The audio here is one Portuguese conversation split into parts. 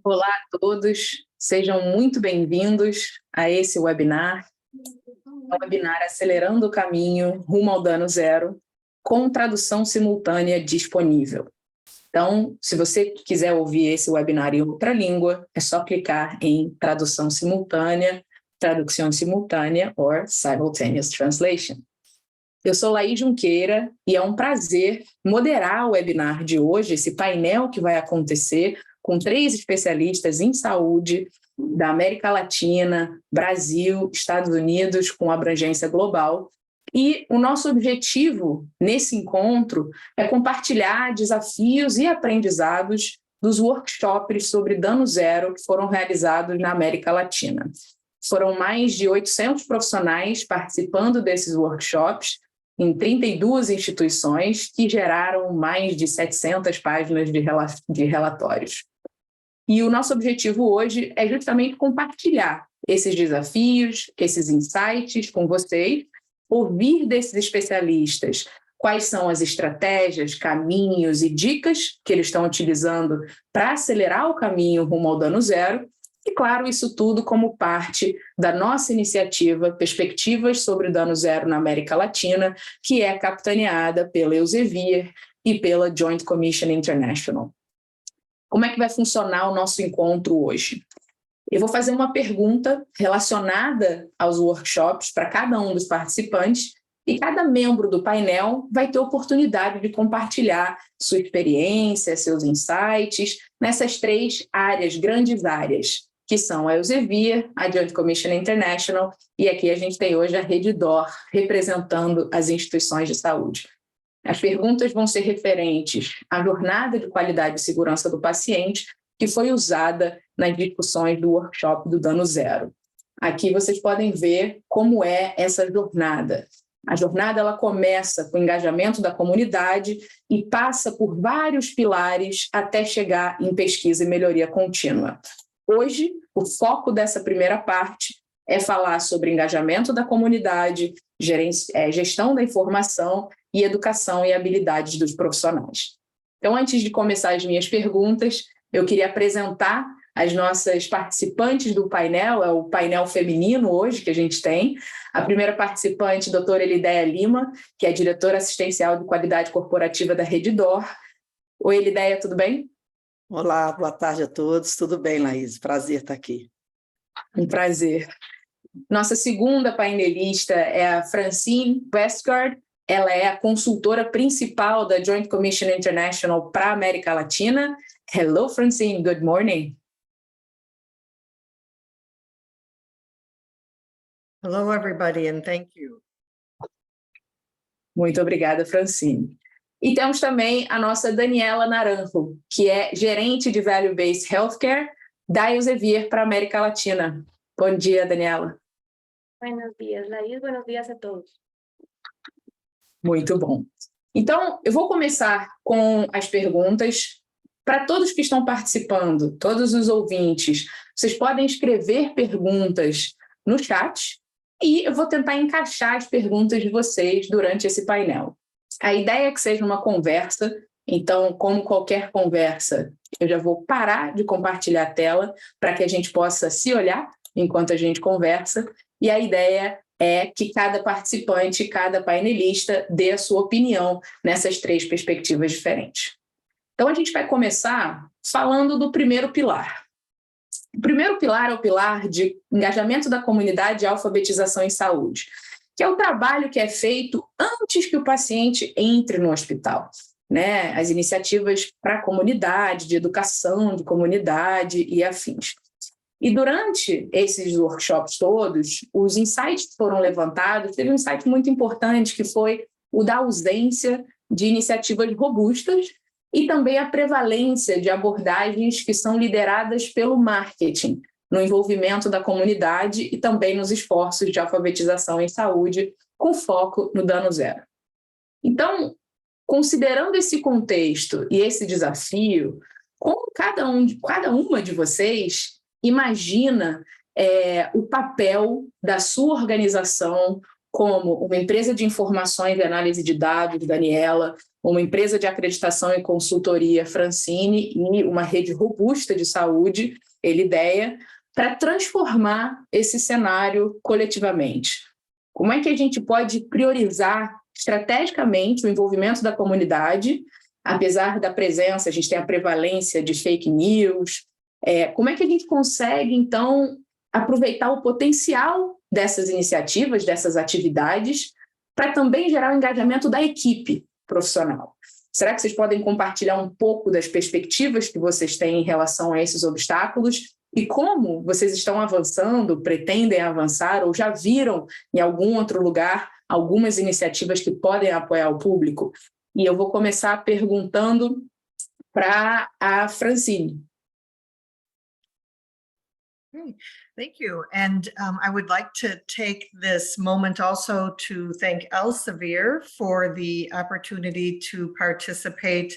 Olá a todos, sejam muito bem-vindos a esse webinar, o webinar Acelerando o Caminho Rumo ao Dano Zero, com tradução simultânea disponível. Então, se você quiser ouvir esse webinar em outra língua, é só clicar em tradução simultânea, tradução simultânea or simultaneous translation. Eu sou Laís Junqueira e é um prazer moderar o webinar de hoje, esse painel que vai acontecer com 3 especialistas em saúde da América Latina, Brasil, Estados Unidos, com abrangência global. E o nosso objetivo nesse encontro é compartilhar desafios e aprendizados dos workshops sobre dano zero que foram realizados na América Latina. Foram mais de 800 profissionais participando desses workshops em 32 instituições que geraram mais de 700 páginas de relatórios. E o nosso objetivo hoje é justamente compartilhar esses desafios, esses insights com vocês, ouvir desses especialistas quais são as estratégias, caminhos e dicas que eles estão utilizando para acelerar o caminho rumo ao dano zero. E, claro, isso tudo como parte da nossa iniciativa Perspectivas sobre o Dano Zero na América Latina, que é capitaneada pela Elsevier e pela Joint Commission International. Como é que vai funcionar o nosso encontro hoje? Eu vou fazer uma pergunta relacionada aos workshops para cada um dos participantes e cada membro do painel vai ter oportunidade de compartilhar sua experiência, seus insights nessas 3 áreas, grandes áreas, que são a Elsevier, a Joint Commission International e aqui a gente tem hoje a Redditor, representando as instituições de saúde. As perguntas vão ser referentes à jornada de qualidade e segurança do paciente que foi usada nas discussões do workshop do Dano Zero. Aqui vocês podem ver como é essa jornada. A jornada ela começa com o engajamento da comunidade e passa por vários pilares até chegar em pesquisa e melhoria contínua. Hoje, o foco dessa primeira parte é falar sobre engajamento da comunidade, gestão da informação e educação e habilidades dos profissionais. Então, antes de começar as minhas perguntas, eu queria apresentar as nossas participantes do painel, é o painel feminino hoje que a gente tem. A primeira participante, doutora Elideia Lima, que é diretora assistencial de qualidade corporativa da Redditor. Oi, Elideia, tudo bem? Olá, boa tarde a todos. Tudo bem, Laís? Prazer estar aqui. Um prazer. Nossa segunda painelista é a Francine Westgard, ela é a consultora principal da Joint Commission International para a América Latina. Hello, Francine, good morning. Hello, everybody, and thank you. Muito obrigada, Francine. E temos também a nossa Daniela Naranjo, que é gerente de Value Based Healthcare da Elsevier para a América Latina. Bom dia, Daniela. Buenos días, Laís. Buenos días a todos. Muito bom. Então, eu vou começar com as perguntas. Para todos que estão participando, todos os ouvintes, vocês podem escrever perguntas no chat e eu vou tentar encaixar as perguntas de vocês durante esse painel. A ideia é que seja uma conversa, então, como qualquer conversa, eu já vou parar de compartilhar a tela para que a gente possa se olhar enquanto a gente conversa, e a ideia é que cada participante, cada painelista dê a sua opinião nessas 3 perspectivas diferentes. Então, a gente vai começar falando do primeiro pilar. O primeiro pilar é o pilar de engajamento da comunidade e alfabetização em saúde, que é o trabalho que é feito antes que o paciente entre no hospital, né? As iniciativas para a comunidade, de educação de comunidade e afins. E durante esses workshops todos, os insights que foram levantados, teve um insight muito importante, que foi o da ausência de iniciativas robustas e também a prevalência de abordagens que são lideradas pelo marketing, no envolvimento da comunidade e também nos esforços de alfabetização em saúde, com foco no dano zero. Então, considerando esse contexto e esse desafio, como cada uma de vocês imagina o papel da sua organização como uma empresa de informações e análise de dados, Daniela, uma empresa de acreditação e consultoria, Francine, e uma rede robusta de saúde, Elideia, para transformar esse cenário coletivamente? Como é que a gente pode priorizar estrategicamente o envolvimento da comunidade, apesar da presença, a gente tem a prevalência de fake news? Como é que a gente consegue, então, aproveitar o potencial dessas iniciativas, dessas atividades, para também gerar o engajamento da equipe profissional? Será que vocês podem compartilhar um pouco das perspectivas que vocês têm em relação a esses obstáculos e como vocês estão avançando, pretendem avançar ou já viram em algum outro lugar algumas iniciativas que podem apoiar o público? E eu vou começar perguntando para a Francine. Thank you. And I would like to take this moment also to thank Elsevier for the opportunity to participate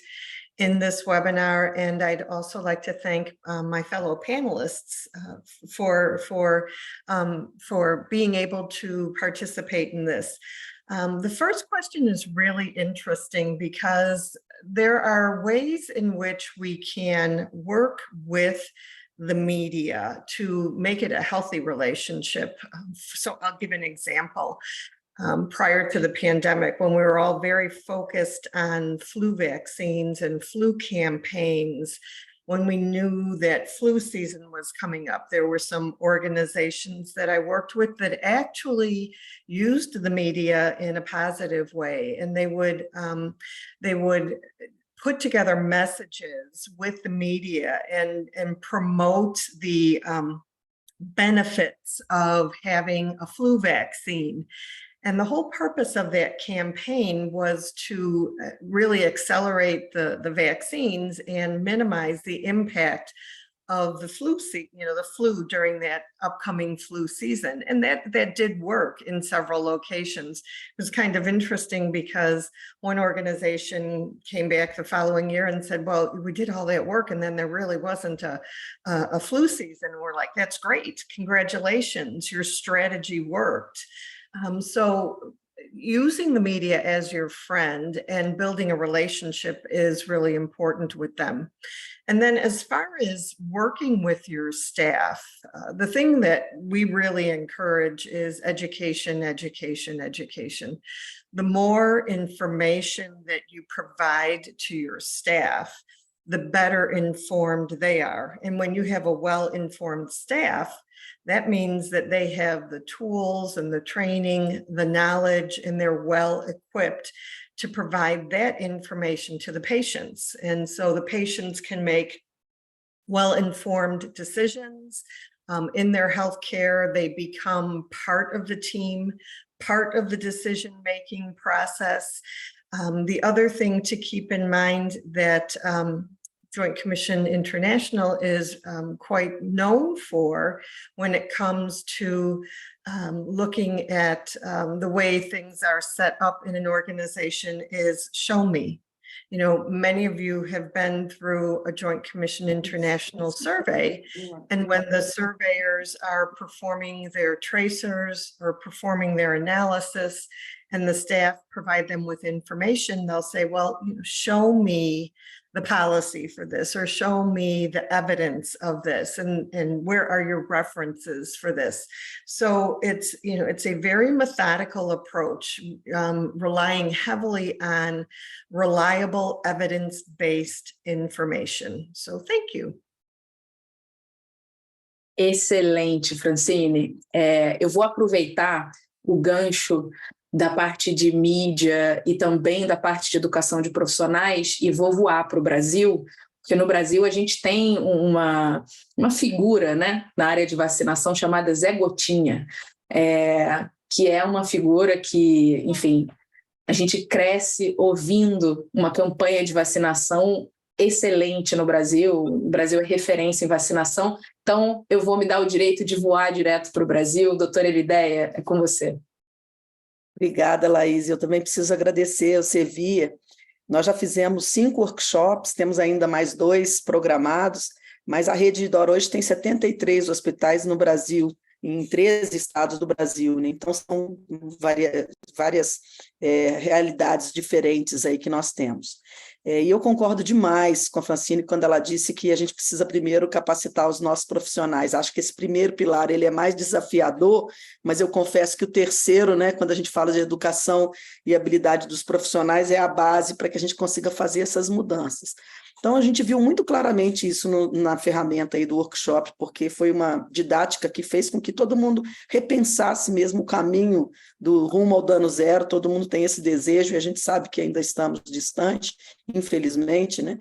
in this webinar. And I'd also like to thank my fellow panelists for being able to participate in this. The first question is really interesting because there are ways in which we can work with the media to make it a healthy relationship. So I'll give an example. Prior to the pandemic, when we were all very focused on flu vaccines and flu campaigns, when we knew that flu season was coming up, there were some organizations that I worked with that actually used the media in a positive way, and they would put together messages with the media and promote the benefits of having a flu vaccine. And the whole purpose of that campaign was to really accelerate the vaccines and minimize the impact of the flu the flu during that upcoming flu season. And that did work in several locations. It was kind of interesting because one organization came back the following year and said, well, we did all that work and then there really wasn't a flu season. We're like, that's great. Congratulations, your strategy worked. So using the media as your friend and building a relationship is really important with them. And then as far as working with your staff, the thing that we really encourage is education, education, education. The more information that you provide to your staff, the better informed they are. And when you have a well-informed staff, That means that they have the tools and the training, the knowledge, and they're well equipped to provide that information to the patients. And so the patients can make well-informed decisions in their healthcare. They become part of the team, part of the decision-making process. The other thing to keep in mind that Joint Commission International is quite known for when it comes to looking at the way things are set up in an organization is show me. You know, many of you have been through a Joint Commission International survey, and when the surveyors are performing their tracers or performing their analysis and the staff provide them with information, they'll say, well, show me the policy for this, or show me the evidence of this, and where are your references for this? So it's, you know, it's a very methodical approach, relying heavily on reliable evidence-based information. So thank you. Excelente, Francine. Eu vou aproveitar o gancho da parte de mídia e também da parte de educação de profissionais e vou voar para o Brasil, porque no Brasil a gente tem uma figura, né, na área de vacinação chamada Zé Gotinha, que é uma figura que, enfim, a gente cresce ouvindo uma campanha de vacinação excelente no Brasil. O Brasil é referência em vacinação, então eu vou me dar o direito de voar direto para o Brasil. Doutora Elideia, é com você. Obrigada, Laís. Eu também preciso agradecer ao Sevilla. Nós já fizemos 5 workshops, temos ainda mais 2 programados, mas a Rede Redditor hoje tem 73 hospitais no Brasil, em 13 estados do Brasil, né? Então são várias realidades diferentes aí que nós temos. E eu concordo demais com a Francine quando ela disse que a gente precisa primeiro capacitar os nossos profissionais. Acho que esse primeiro pilar ele é mais desafiador, mas eu confesso que o terceiro, né, quando a gente fala de educação e habilidade dos profissionais, é a base para que a gente consiga fazer essas mudanças. Então, a gente viu muito claramente isso na ferramenta aí do workshop, porque foi uma didática que fez com que todo mundo repensasse mesmo o caminho do rumo ao dano zero. Todo mundo tem esse desejo e a gente sabe que ainda estamos distante, infelizmente, né?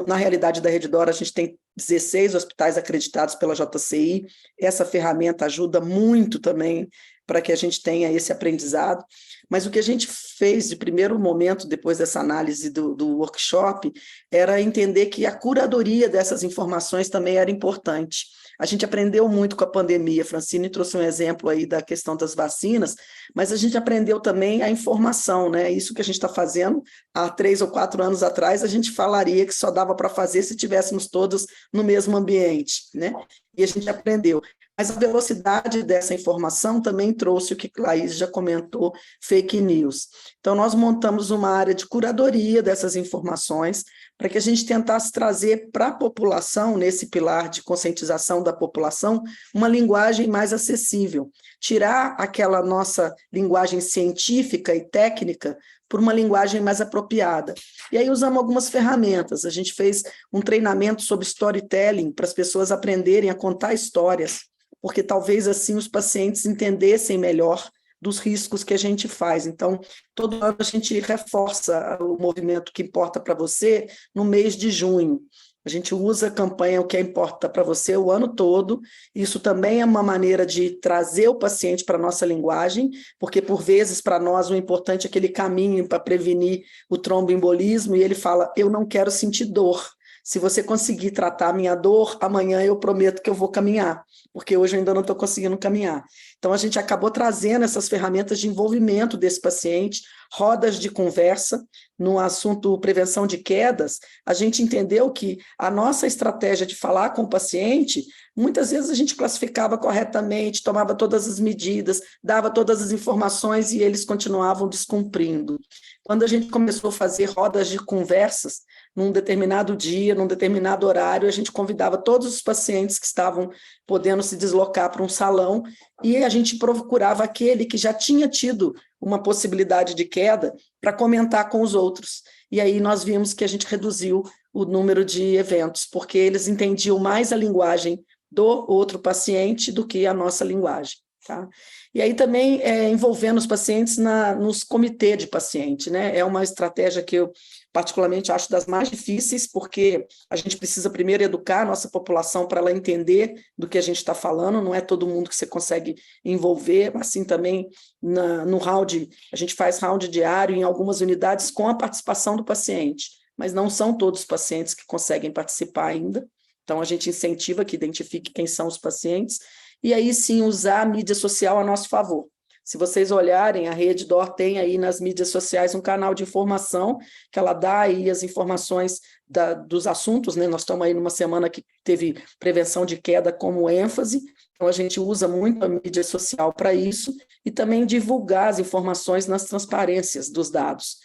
Na realidade da Redditor, a gente tem 16 hospitais acreditados pela JCI. Essa ferramenta ajuda muito também para que a gente tenha esse aprendizado. Mas o que a gente fez de primeiro momento, depois dessa análise do workshop, era entender que a curadoria dessas informações também era importante. A gente aprendeu muito com a pandemia. A Francine trouxe um exemplo aí da questão das vacinas, mas a gente aprendeu também a informação, né? Isso que a gente está fazendo há 3 ou 4 anos atrás, a gente falaria que só dava para fazer se estivéssemos todos no mesmo ambiente, né? E a gente aprendeu. Mas a velocidade dessa informação também trouxe o que a Laís já comentou, fake news. Então, nós montamos uma área de curadoria dessas informações para que a gente tentasse trazer para a população, nesse pilar de conscientização da população, uma linguagem mais acessível. Tirar aquela nossa linguagem científica e técnica por uma linguagem mais apropriada. E aí usamos algumas ferramentas. A gente fez um treinamento sobre storytelling para as pessoas aprenderem a contar histórias, porque talvez assim os pacientes entendessem melhor dos riscos que a gente faz. Então, todo ano a gente reforça o movimento que importa para você no mês de junho. A gente usa a campanha O que importa para você o ano todo. Isso também é uma maneira de trazer o paciente para a nossa linguagem, porque, por vezes, para nós, o importante é aquele caminho para prevenir o tromboembolismo, e ele fala, eu não quero sentir dor. Se você conseguir tratar a minha dor, amanhã eu prometo que eu vou caminhar, porque hoje eu ainda não estou conseguindo caminhar. Então, a gente acabou trazendo essas ferramentas de envolvimento desse paciente, rodas de conversa. No assunto prevenção de quedas, a gente entendeu que a nossa estratégia de falar com o paciente, muitas vezes a gente classificava corretamente, tomava todas as medidas, dava todas as informações e eles continuavam descumprindo. Quando a gente começou a fazer rodas de conversas, num determinado dia, num determinado horário, a gente convidava todos os pacientes que estavam podendo se deslocar para um salão e a gente procurava aquele que já tinha tido uma possibilidade de queda para comentar com os outros. E aí nós vimos que a gente reduziu o número de eventos, porque eles entendiam mais a linguagem do outro paciente do que a nossa linguagem. Tá? E aí também envolvendo os pacientes nos comitês de paciente, né? É uma estratégia que eu particularmente acho das mais difíceis, porque a gente precisa primeiro educar a nossa população para ela entender do que a gente está falando, não é todo mundo que você consegue envolver, assim também no round, a gente faz round diário em algumas unidades com a participação do paciente, mas não são todos os pacientes que conseguem participar ainda, então a gente incentiva que identifique quem são os pacientes, e aí sim usar a mídia social a nosso favor. Se vocês olharem, a Rede D'Or tem aí nas mídias sociais um canal de informação, que ela dá aí as informações dos assuntos, né? Nós estamos aí numa semana que teve prevenção de queda como ênfase, então a gente usa muito a mídia social para isso, e também divulgar as informações nas transparências dos dados.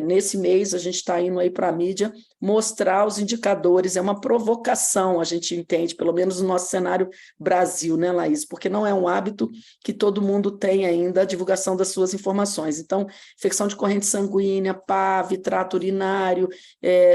Nesse mês a gente está indo aí para a mídia mostrar os indicadores, é uma provocação, a gente entende, pelo menos no nosso cenário Brasil, né, Laís? Porque não é um hábito que todo mundo tem ainda a divulgação das suas informações. Então, infecção de corrente sanguínea, PAV, trato urinário,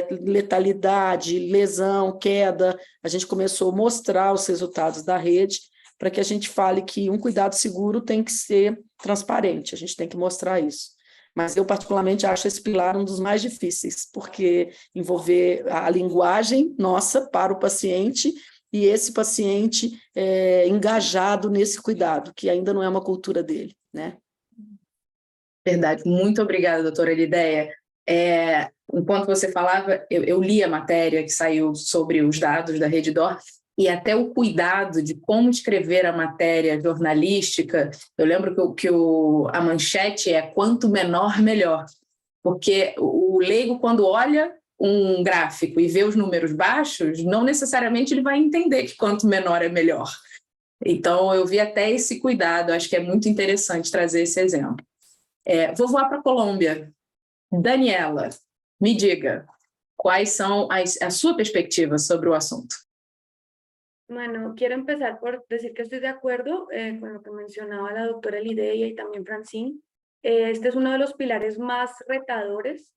letalidade, lesão, queda, a gente começou a mostrar os resultados da rede para que a gente fale que um cuidado seguro tem que ser transparente, a gente tem que mostrar isso. Mas eu, particularmente, acho esse pilar um dos mais difíceis, porque envolver a linguagem nossa para o paciente e esse paciente engajado nesse cuidado, que ainda não é uma cultura dele, né? Verdade. Muito obrigada, doutora Lidéia. Enquanto você falava, eu li a matéria que saiu sobre os dados da Rede D'Or, e até o cuidado de como escrever a matéria jornalística. Eu lembro que a manchete é quanto menor, melhor. Porque o leigo, quando olha um gráfico e vê os números baixos, não necessariamente ele vai entender que quanto menor é melhor. Então, eu vi até esse cuidado, acho que é muito interessante trazer esse exemplo. Vou voar para a Colômbia. Daniela, me diga, quais são a sua perspectiva sobre o assunto? Bueno, quiero empezar por decir que estoy de acuerdo con lo que mencionaba la doctora Lideia y también Francine. Este es uno de los pilares más retadores,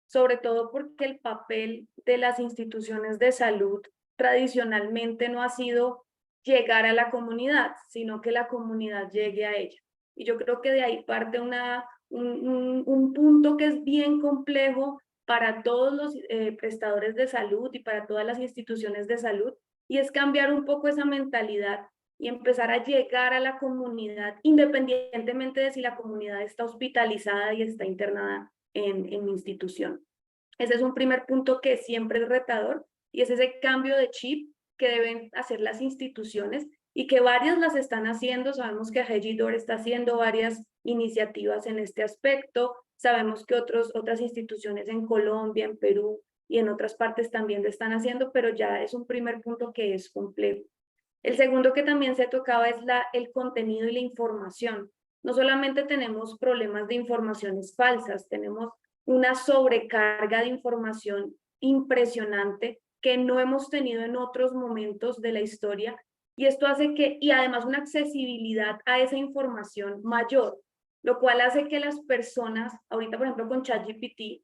sobre todo porque el papel de las instituciones de salud tradicionalmente no ha sido llegar a la comunidad, sino que la comunidad llegue a ella. Y yo creo que de ahí parte un punto que es bien complejo para todos los prestadores de salud y para todas las instituciones de salud, y es cambiar un poco esa mentalidad y empezar a llegar a la comunidad, independientemente de si la comunidad está hospitalizada y está internada en institución. Ese es un primer punto que siempre es retador, y es ese cambio de chip que deben hacer las instituciones y que varias las están haciendo. Sabemos que Rede D'Or está haciendo varias iniciativas en este aspecto. Sabemos que otras instituciones en Colombia, en Perú y en otras partes también lo están haciendo, pero ya es un primer punto que es complejo. El segundo que también se tocaba es el contenido y la información. No solamente tenemos problemas de informaciones falsas, tenemos una sobrecarga de información impresionante que no hemos tenido en otros momentos de la historia, y esto hace y además una accesibilidad a esa información mayor, lo cual hace que las personas, ahorita por ejemplo con ChatGPT,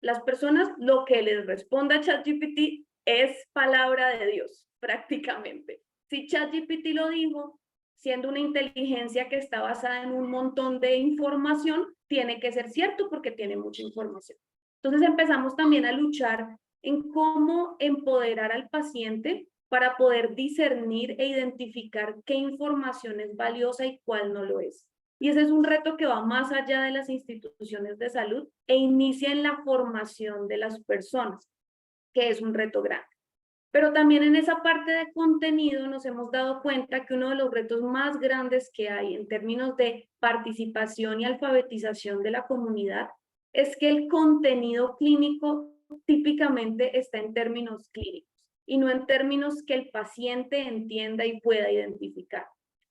las personas lo que les responda a ChatGPT es palabra de Dios, prácticamente. Si ChatGPT lo dijo, siendo una inteligencia que está basada en un montón de información, tiene que ser cierto porque tiene mucha información. Entonces empezamos también a luchar en cómo empoderar al paciente para poder discernir e identificar qué información es valiosa y cuál no lo es. Y ese es un reto que va más allá de las instituciones de salud e inicia en la formación de las personas, que es un reto grande. Pero también en esa parte de contenido nos hemos dado cuenta que uno de los retos más grandes que hay en términos de participación y alfabetización de la comunidad es que el contenido clínico típicamente está en términos clínicos y no en términos que el paciente entienda y pueda identificar.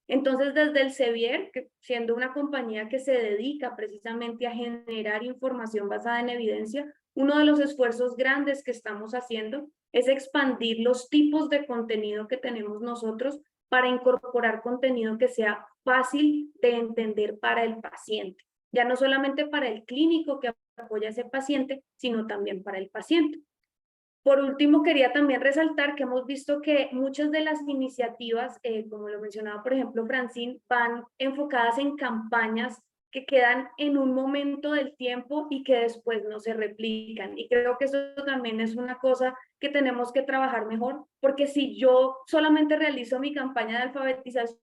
Entonces, desde el Sevier, que siendo una compañía que se dedica precisamente a generar información basada en evidencia, uno de los esfuerzos grandes que estamos haciendo es expandir los tipos de contenido que tenemos nosotros para incorporar contenido que sea fácil de entender para el paciente. Ya no solamente para el clínico que apoya a ese paciente, sino también para el paciente. Por último, quería también resaltar que hemos visto que muchas de las iniciativas, como lo mencionaba por ejemplo Francine, van enfocadas en campañas que quedan en un momento del tiempo y que después no se replican. Y creo que eso también es una cosa que tenemos que trabajar mejor, porque si yo solamente realizo mi campaña de alfabetización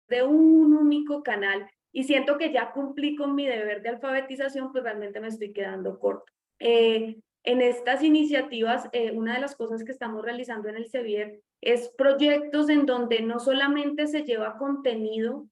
de un único canal y siento que ya cumplí con mi deber de alfabetización, pues realmente me estoy quedando corto. En estas iniciativas, una de las cosas que estamos realizando en el CEBIER es proyectos en donde no solamente se lleva contenido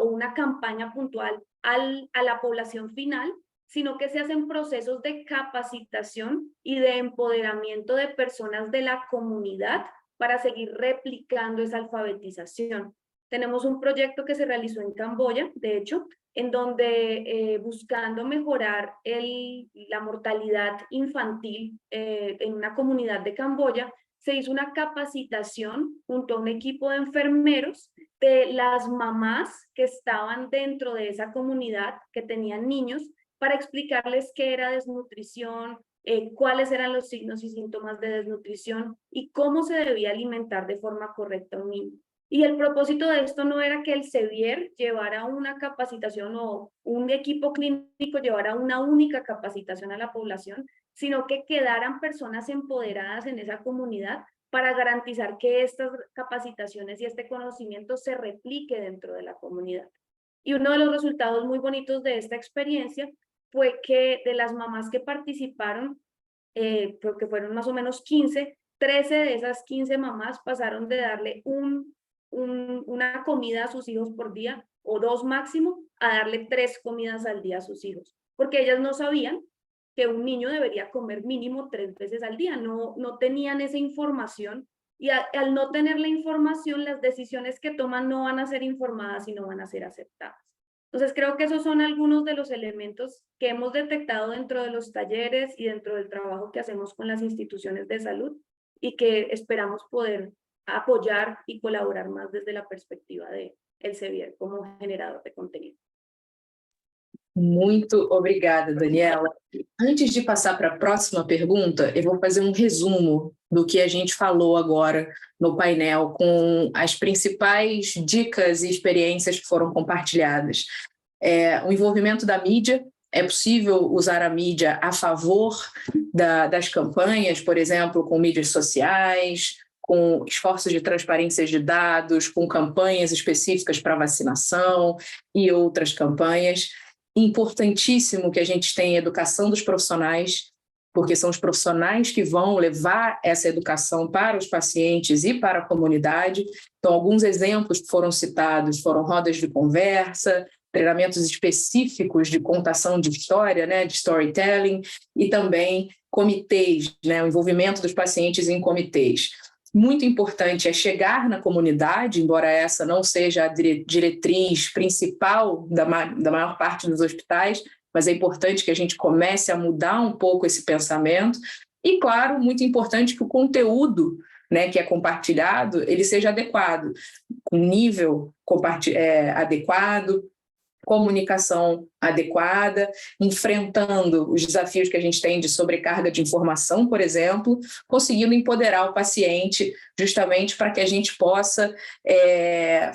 o una campaña puntual a la población final, sino que se hacen procesos de capacitación y de empoderamiento de personas de la comunidad para seguir replicando esa alfabetización. Tenemos un proyecto que se realizó en Camboya, de hecho, en donde buscando mejorar la mortalidad infantil en una comunidad de Camboya, se hizo una capacitación junto a un equipo de enfermeros de las mamás que estaban dentro de esa comunidad, que tenían niños, para explicarles qué era desnutrición, cuáles eran los signos y síntomas de desnutrición y cómo se debía alimentar de forma correcta a un niño. Y el propósito de esto no era que el CEBIER llevara una capacitación o un equipo clínico llevara una única capacitación a la población, sino que quedaran personas empoderadas en esa comunidad para garantizar que estas capacitaciones y este conocimiento se replique dentro de la comunidad. Y uno de los resultados muy bonitos de esta experiencia fue que de las mamás que participaron, porque fueron más o menos 15, 13 de esas 15 mamás pasaron de darle una comida a sus hijos por día, o 2 máximo, a darle 3 comidas al día a sus hijos, porque ellas no sabían que un niño debería comer mínimo 3 veces al día, no tenían esa información, y al no tener la información, las decisiones que toman no van a ser informadas y no van a ser aceptadas. Entonces creo que esos son algunos de los elementos que hemos detectado dentro de los talleres y dentro del trabajo que hacemos con las instituciones de salud y que esperamos poder apoyar y colaborar más desde la perspectiva de el CEBIER como generador de contenido. Muito obrigada, Daniela. Antes de passar para a próxima pergunta, eu vou fazer um resumo do que a gente falou agora no painel, com as principais dicas e experiências que foram compartilhadas. O envolvimento da mídia. É possível usar a mídia a favor das campanhas, por exemplo, com mídias sociais, com esforços de transparência de dados, com campanhas específicas para vacinação e outras campanhas. Importantíssimo que a gente tenha educação dos profissionais, porque são os profissionais que vão levar essa educação para os pacientes e para a comunidade. Então, alguns exemplos que foram citados foram rodas de conversa, treinamentos específicos de contação de história, né, de storytelling, e também comitês, né, o envolvimento dos pacientes em comitês. Muito importante é chegar na comunidade, embora essa não seja a diretriz principal da maior parte dos hospitais, mas é importante que a gente comece a mudar um pouco esse pensamento. E, claro, muito importante que o conteúdo, né, que é compartilhado, ele seja adequado, com nível adequado, comunicação adequada, enfrentando os desafios que a gente tem de sobrecarga de informação, por exemplo, conseguindo empoderar o paciente justamente para que a gente possa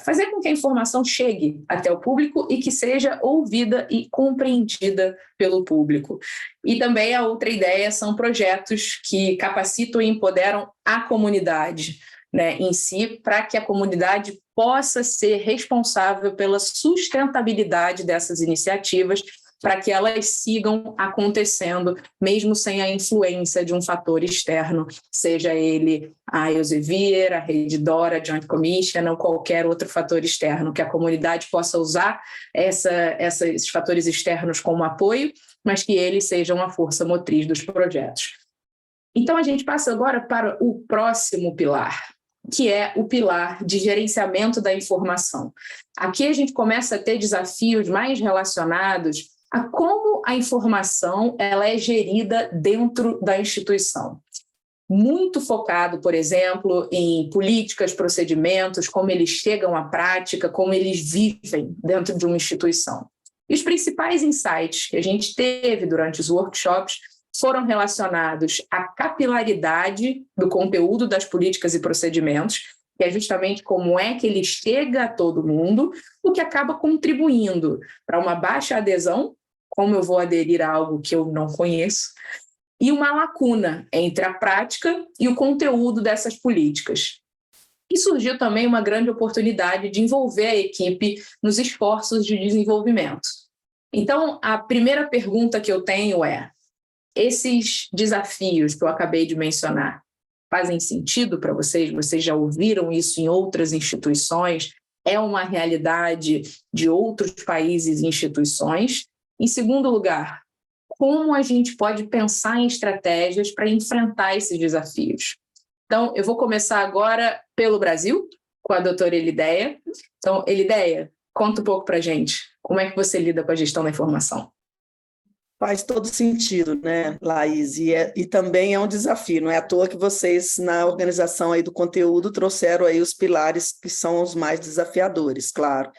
fazer com que a informação chegue até o público e que seja ouvida e compreendida pelo público. E também a outra ideia são projetos que capacitam e empoderam a comunidade, né, em si, para que a comunidade possa ser responsável pela sustentabilidade dessas iniciativas, para que elas sigam acontecendo, mesmo sem a influência de um fator externo, seja ele a Elsevier, a Rede Dora, a Joint Commission ou qualquer outro fator externo, que a comunidade possa usar esses fatores externos como apoio, mas que eles sejam a força motriz dos projetos. Então, a gente passa agora para o próximo pilar, que é o pilar de gerenciamento da informação. Aqui a gente começa a ter desafios mais relacionados a como a informação ela é gerida dentro da instituição. Muito focado, por exemplo, em políticas, procedimentos, como eles chegam à prática, como eles vivem dentro de uma instituição. E os principais insights que a gente teve durante os workshops foram relacionados à capilaridade do conteúdo das políticas e procedimentos, que é justamente como é que ele chega a todo mundo, o que acaba contribuindo para uma baixa adesão, como eu vou aderir a algo que eu não conheço, e uma lacuna entre a prática e o conteúdo dessas políticas. E surgiu também uma grande oportunidade de envolver a equipe nos esforços de desenvolvimento. Então, a primeira pergunta que eu tenho é: esses desafios que eu acabei de mencionar fazem sentido para vocês? Vocês já ouviram isso em outras instituições? É uma realidade de outros países e instituições? Em segundo lugar, como a gente pode pensar em estratégias para enfrentar esses desafios? Então, eu vou começar agora pelo Brasil, com a doutora Elideia. Então, Elideia, conta um pouco para a gente. Como é que você lida com a gestão da informação? Faz todo sentido, né, Laís? E também é um desafio. Não é à toa que vocês, na organização aí do conteúdo, trouxeram aí os pilares que são os mais desafiadores, claro.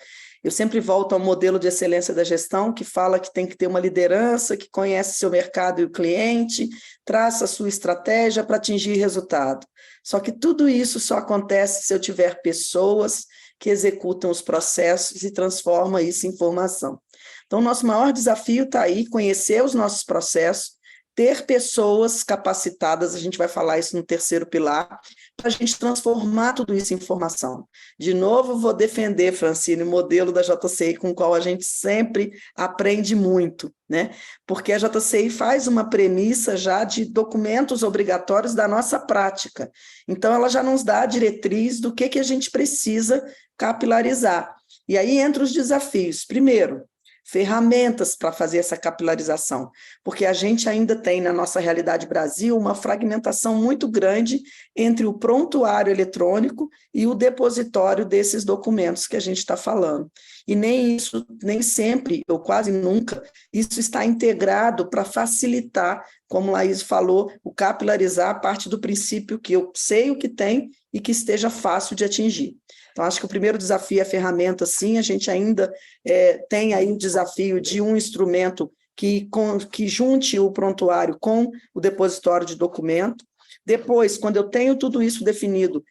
Eu sempre volto ao modelo de excelência da gestão, que fala que tem que ter uma liderança que conhece seu mercado e o cliente, traça a sua estratégia para atingir resultado. Só que tudo isso só acontece se eu tiver pessoas que executam os processos e transformam isso em informação. Então, nosso maior desafio está aí, conhecer os nossos processos, ter pessoas capacitadas, a gente vai falar isso no terceiro pilar, para a gente transformar tudo isso em informação. De novo, vou defender, Francine, o modelo da JCI, com o qual a gente sempre aprende muito, né? Porque a JCI faz uma premissa já de documentos obrigatórios da nossa prática. Então, ela já nos dá a diretriz do que a gente precisa capilarizar. E aí entram os desafios. Primeiro, ferramentas para fazer essa capilarização, porque a gente ainda tem na nossa realidade Brasil uma fragmentação muito grande entre o prontuário eletrônico e o depositório desses documentos que a gente está falando. E nem sempre, ou quase nunca, isso está integrado para facilitar, como Laís falou, o capilarizar a parte do princípio que eu sei o que tem e que esteja fácil de atingir. Então, acho que o primeiro desafio é a ferramenta, sim, a gente ainda tem aí o desafio de um instrumento que junte o prontuário com o depositório de documento. Depois, quando eu tenho tudo isso definido,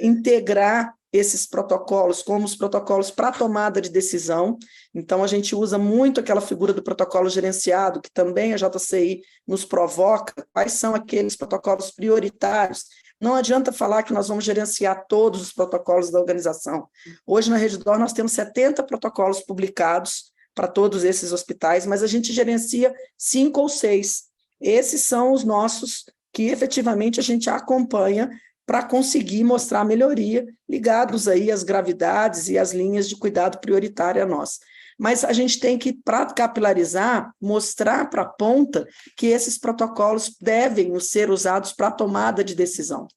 integrar esses protocolos como os protocolos para tomada de decisão. Então, a gente usa muito aquela figura do protocolo gerenciado, que também a JCI nos provoca, quais são aqueles protocolos prioritários. Não adianta falar que nós vamos gerenciar todos os protocolos da organização. Hoje, na Redditor, nós temos 70 protocolos publicados para todos esses hospitais, mas a gente gerencia 5 ou 6. Esses são os nossos que, efetivamente, a gente acompanha para conseguir mostrar a melhoria, ligados aí às gravidades e às linhas de cuidado prioritária a nós. Mas a gente tem que, para capilarizar, mostrar para a ponta que esses protocolos devem ser usados para a tomada de decisão.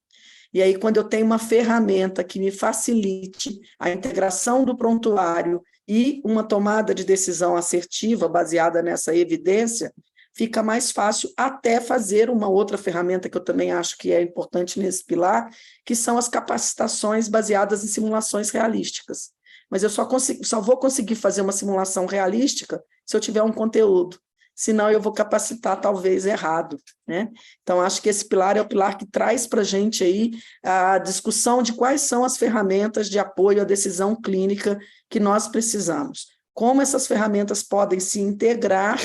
E aí, quando eu tenho uma ferramenta que me facilite a integração do prontuário e uma tomada de decisão assertiva baseada nessa evidência, fica mais fácil até fazer uma outra ferramenta que eu também acho que é importante nesse pilar, que são as capacitações baseadas em simulações realísticas. Mas eu só vou conseguir fazer uma simulação realística se eu tiver um conteúdo, senão eu vou capacitar talvez errado, né? Então, acho que esse pilar é o pilar que traz para a gente aí a discussão de quais são as ferramentas de apoio à decisão clínica que nós precisamos, como essas ferramentas podem se integrar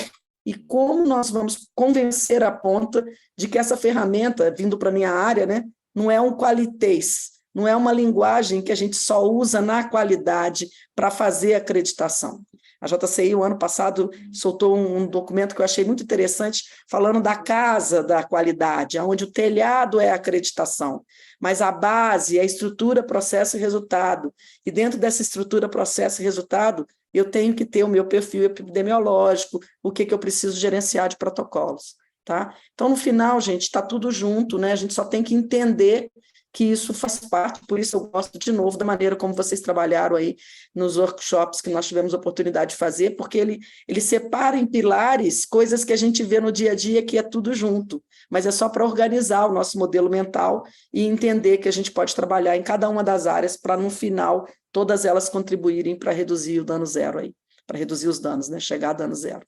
e como nós vamos convencer a ponta de que essa ferramenta, vindo para a minha área, né, não é um qualitês, não é uma linguagem que a gente só usa na qualidade para fazer acreditação. A JCI, o ano passado, soltou um documento que eu achei muito interessante, falando da casa da qualidade, onde o telhado é a acreditação, mas a base é a estrutura, processo e resultado. E dentro dessa estrutura, processo e resultado, eu tenho que ter o meu perfil epidemiológico, o que eu preciso gerenciar de protocolos. Tá? Então, no final, gente, está tudo junto, né? A gente só tem que entender que isso faz parte, por isso eu gosto de novo da maneira como vocês trabalharam aí nos workshops que nós tivemos a oportunidade de fazer, porque ele separa em pilares coisas que a gente vê no dia a dia que é tudo junto, mas é só para organizar o nosso modelo mental e entender que a gente pode trabalhar em cada uma das áreas para, no final, todas elas contribuírem para reduzir o dano zero aí, para reduzir os danos, né? Chegar a dano zero.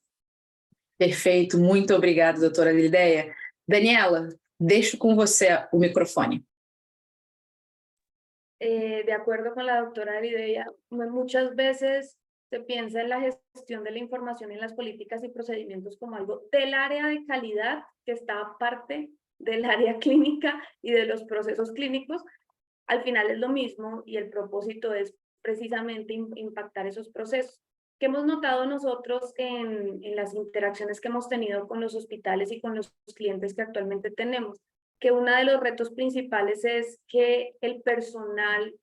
Perfeito, muito obrigada, doutora Lideia. Daniela, deixo com você o microfone. De acuerdo con la doctora Lideia, muchas veces se piensa en la gestión de la información en las políticas y procedimientos como algo del área de calidad que está aparte del área clínica y de los procesos clínicos. Al final es lo mismo y el propósito es precisamente impactar esos procesos. ¿Qué hemos notado nosotros en las interacciones que hemos tenido con los hospitales y con los clientes que actualmente tenemos? Que uno de los retos principales es que el personal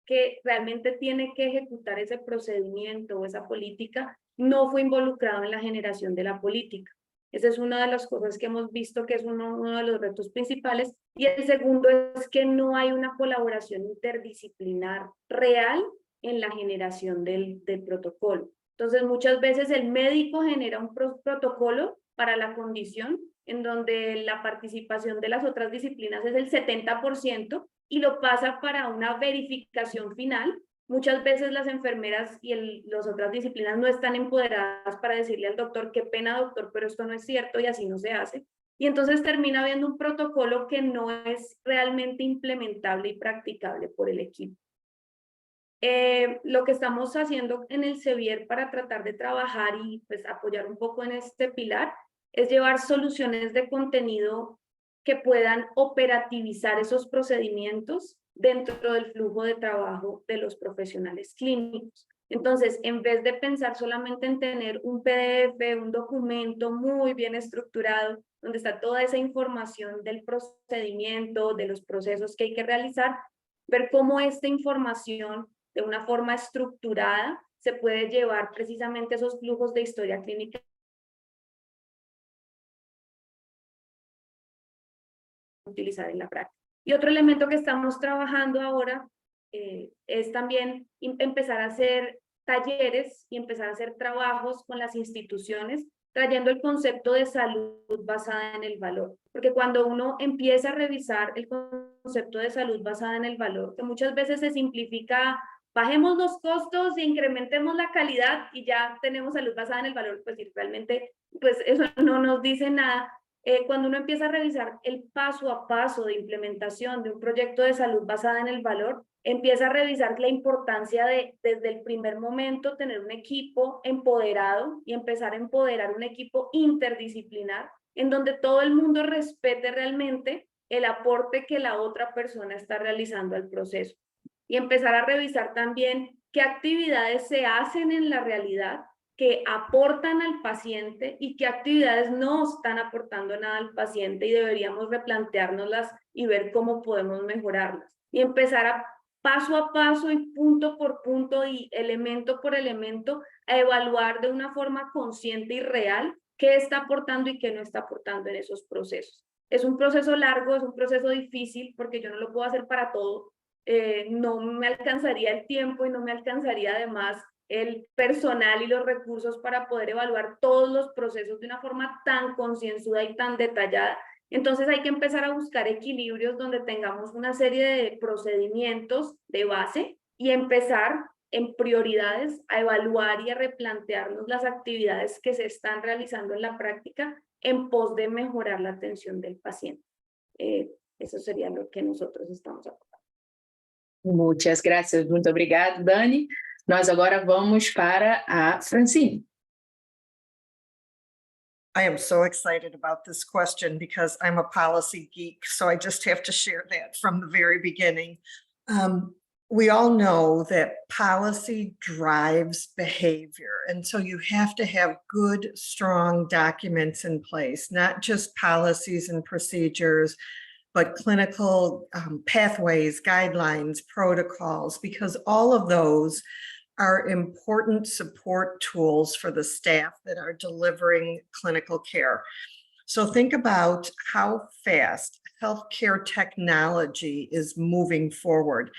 que realmente tiene que ejecutar ese procedimiento o esa política no fue involucrado en la generación de la política. Esa es una de las cosas que hemos visto que es uno de los retos principales. Y el segundo es que no hay una colaboración interdisciplinar real en la generación del protocolo. Entonces, muchas veces el médico genera un protocolo para la condición en donde la participación de las otras disciplinas es el 70% y lo pasa para una verificación final. Muchas veces las enfermeras y las otras disciplinas no están empoderadas para decirle al doctor, qué pena doctor, pero esto no es cierto y así no se hace. Y entonces termina habiendo un protocolo que no es realmente implementable y practicable por el equipo. Lo que estamos haciendo en el Sevier para tratar de trabajar y pues apoyar un poco en este pilar es llevar soluciones de contenido que puedan operativizar esos procedimientos dentro del flujo de trabajo de los profesionales clínicos. Entonces, en vez de pensar solamente en tener un PDF, un documento muy bien estructurado, donde está toda esa información del procedimiento, de los procesos que hay que realizar, ver cómo esta información de una forma estructurada se puede llevar precisamente esos flujos de historia clínica utilizar en la práctica. Y otro elemento que estamos trabajando ahora es también empezar a hacer talleres y empezar a hacer trabajos con las instituciones, trayendo el concepto de salud basada en el valor. Porque cuando uno empieza a revisar el concepto de salud basada en el valor, que muchas veces se simplifica, bajemos los costos e incrementemos la calidad y ya tenemos salud basada en el valor, pues realmente pues eso no nos dice nada. Cuando uno empieza a revisar el paso a paso de implementación de un proyecto de salud basada en el valor, empieza a revisar la importancia de, desde el primer momento, tener un equipo empoderado y empezar a empoderar un equipo interdisciplinar en donde todo el mundo respete realmente el aporte que la otra persona está realizando al proceso. Y empezar a revisar también qué actividades se hacen en la realidad que aportan al paciente y qué actividades no están aportando nada al paciente y deberíamos replanteárnoslas y ver cómo podemos mejorarlas. Y empezar a paso y punto por punto y elemento por elemento a evaluar de una forma consciente y real qué está aportando y qué no está aportando en esos procesos. Es un proceso largo, es un proceso difícil porque yo no lo puedo hacer para todo. No me alcanzaría el tiempo y no me alcanzaría además el personal y los recursos para poder evaluar todos los procesos de una forma tan concienzuda y tan detallada. Entonces hay que empezar a buscar equilibrios donde tengamos una serie de procedimientos de base y empezar en prioridades a evaluar y a replantearnos las actividades que se están realizando en la práctica en pos de mejorar la atención del paciente. Eso sería lo que nosotros estamos haciendo. Muchas gracias, muito obrigada, Dani. Nós agora vamos para a Francine. I am so excited about this question because I'm a policy geek, so I just have to share that from the very beginning. We all know that policy drives behavior, and so you have to have good, strong documents in place, not just policies and procedures, but clinical pathways, guidelines, protocols, because all of those are important support tools for the staff that are delivering clinical care. So think about how fast healthcare technology is moving forward.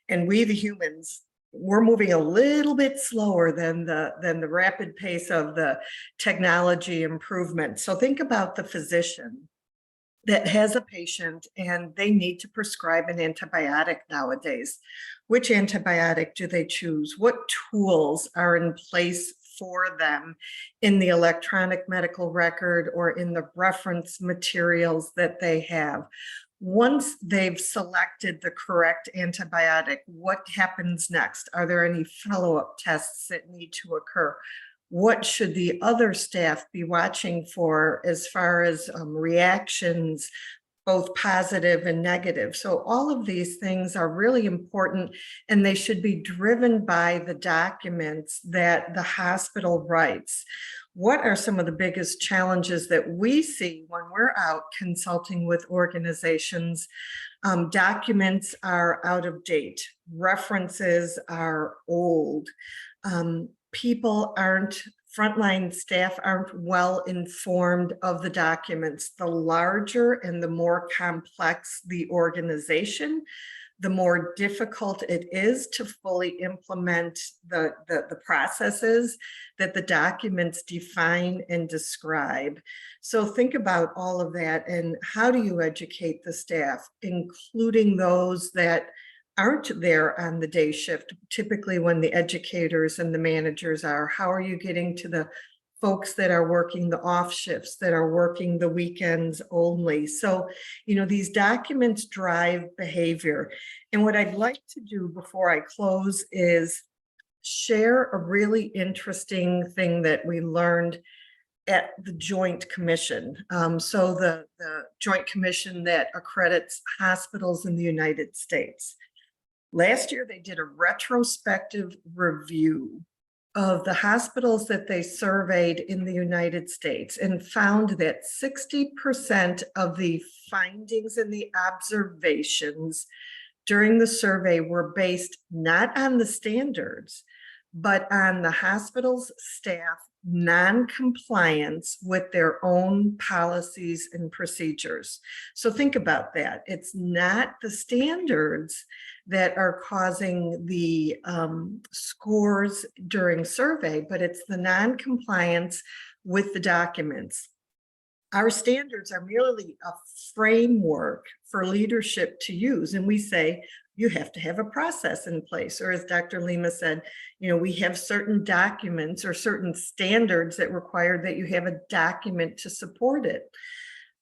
And we, the humans, we're moving a little bit slower than the rapid pace of the technology improvement. So think about the physician that has a patient and they need to prescribe an antibiotic nowadays. Which antibiotic do they choose? What tools are in place for them in the electronic medical record or in the reference materials that they have. Once they've selected the correct antibiotic, what happens next? Are there any follow-up tests that need to occur? What should the other staff be watching for as far as reactions, both positive and negative? So all of these things are really important, and they should be driven by the documents that the hospital writes. What are some of the biggest challenges that we see when we're out consulting with organizations? Documents are out of date. References are old. Frontline staff aren't well informed of the documents. The larger and the more complex the organization, the more difficult it is to fully implement the processes that the documents define and describe. So think about all of that, and how do you educate the staff, including those that aren't there on the day shift, typically when the educators and the managers are? How are you getting to the folks that are working the off shifts, that are working the weekends only? So, these documents drive behavior. And what I'd like to do before I close is share a really interesting thing that we learned at the Joint Commission. So the Joint Commission that accredits hospitals in the United States. Last year, they did a retrospective review of the hospitals that they surveyed in the United States and found that 60% of the findings and the observations during the survey were based not on the standards, but on the hospital's staff non-compliance with their own policies and procedures. So think about that. It's not the standards that are causing the scores during survey, but it's the non-compliance with the documents. Our standards are merely a framework for leadership to use, and we say, you have to have a process in place. Or as Dr. Lima said, we have certain documents or certain standards that require that you have a document to support it.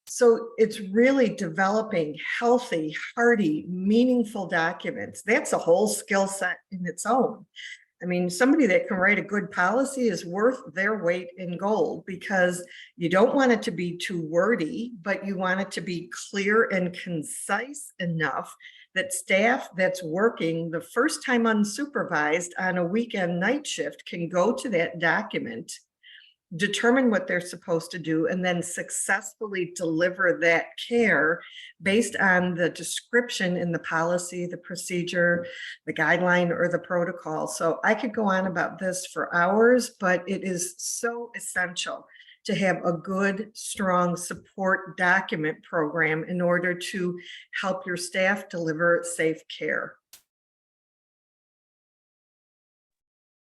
So it's really developing healthy, hearty, meaningful documents. That's a whole skill set in its own. I mean, somebody that can write a good policy is worth their weight in gold, because you don't want it to be too wordy, but you want it to be clear and concise enough that staff that's working the first time unsupervised on a weekend night shift can go to that document, determine what they're supposed to do, and then successfully deliver that care based on the description in the policy, the procedure, the guideline, or the protocol. So I could go on about this for hours, but it is so essential to have a good, strong support document program in order to help your staff deliver safe care.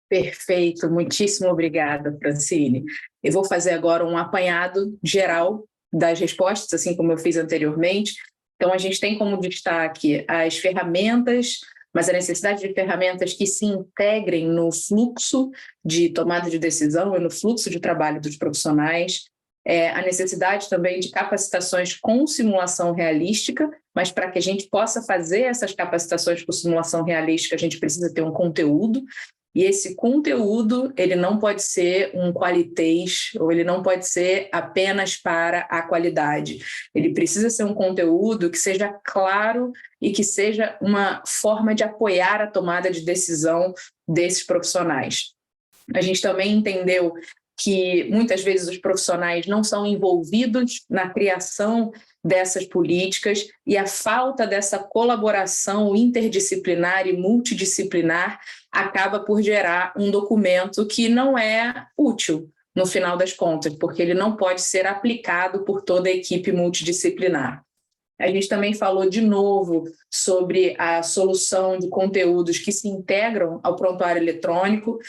Perfeito, muitíssimo obrigada, Francine. Eu vou fazer agora um apanhado geral das respostas, assim como eu fiz anteriormente. Então, a gente tem como destaque as ferramentas, mas a necessidade de ferramentas que se integrem no fluxo de tomada de decisão e no fluxo de trabalho dos profissionais. A necessidade também de capacitações com simulação realística, mas para que a gente possa fazer essas capacitações com simulação realística, a gente precisa ter um conteúdo. E esse conteúdo, ele não pode ser um qualitês, ou ele não pode ser apenas para a qualidade. Ele precisa ser um conteúdo que seja claro e que seja uma forma de apoiar a tomada de decisão desses profissionais. A gente também entendeu que muitas vezes os profissionais não são envolvidos na criação dessas políticas, e a falta dessa colaboração interdisciplinar e multidisciplinar acaba por gerar um documento que não é útil no final das contas, porque ele não pode ser aplicado por toda a equipe multidisciplinar. A gente também falou de novo sobre a solução de conteúdos que se integram ao prontuário eletrônico,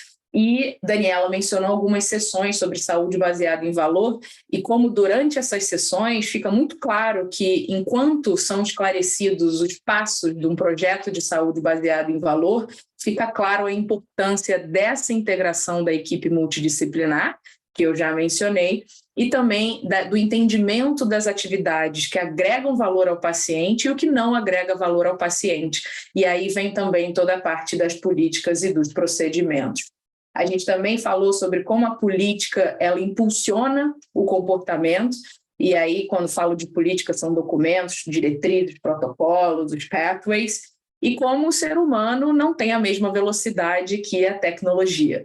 E Daniela mencionou algumas sessões sobre saúde baseada em valor, e como durante essas sessões fica muito claro que, enquanto são esclarecidos os passos de um projeto de saúde baseado em valor, fica claro a importância dessa integração da equipe multidisciplinar, que eu já mencionei, e também do entendimento das atividades que agregam valor ao paciente e o que não agrega valor ao paciente. E aí vem também toda a parte das políticas e dos procedimentos. A gente também falou sobre como a política ela impulsiona o comportamento, e aí, quando falo de política, são documentos, diretrizes, protocolos, os pathways, e como o ser humano não tem a mesma velocidade que a tecnologia.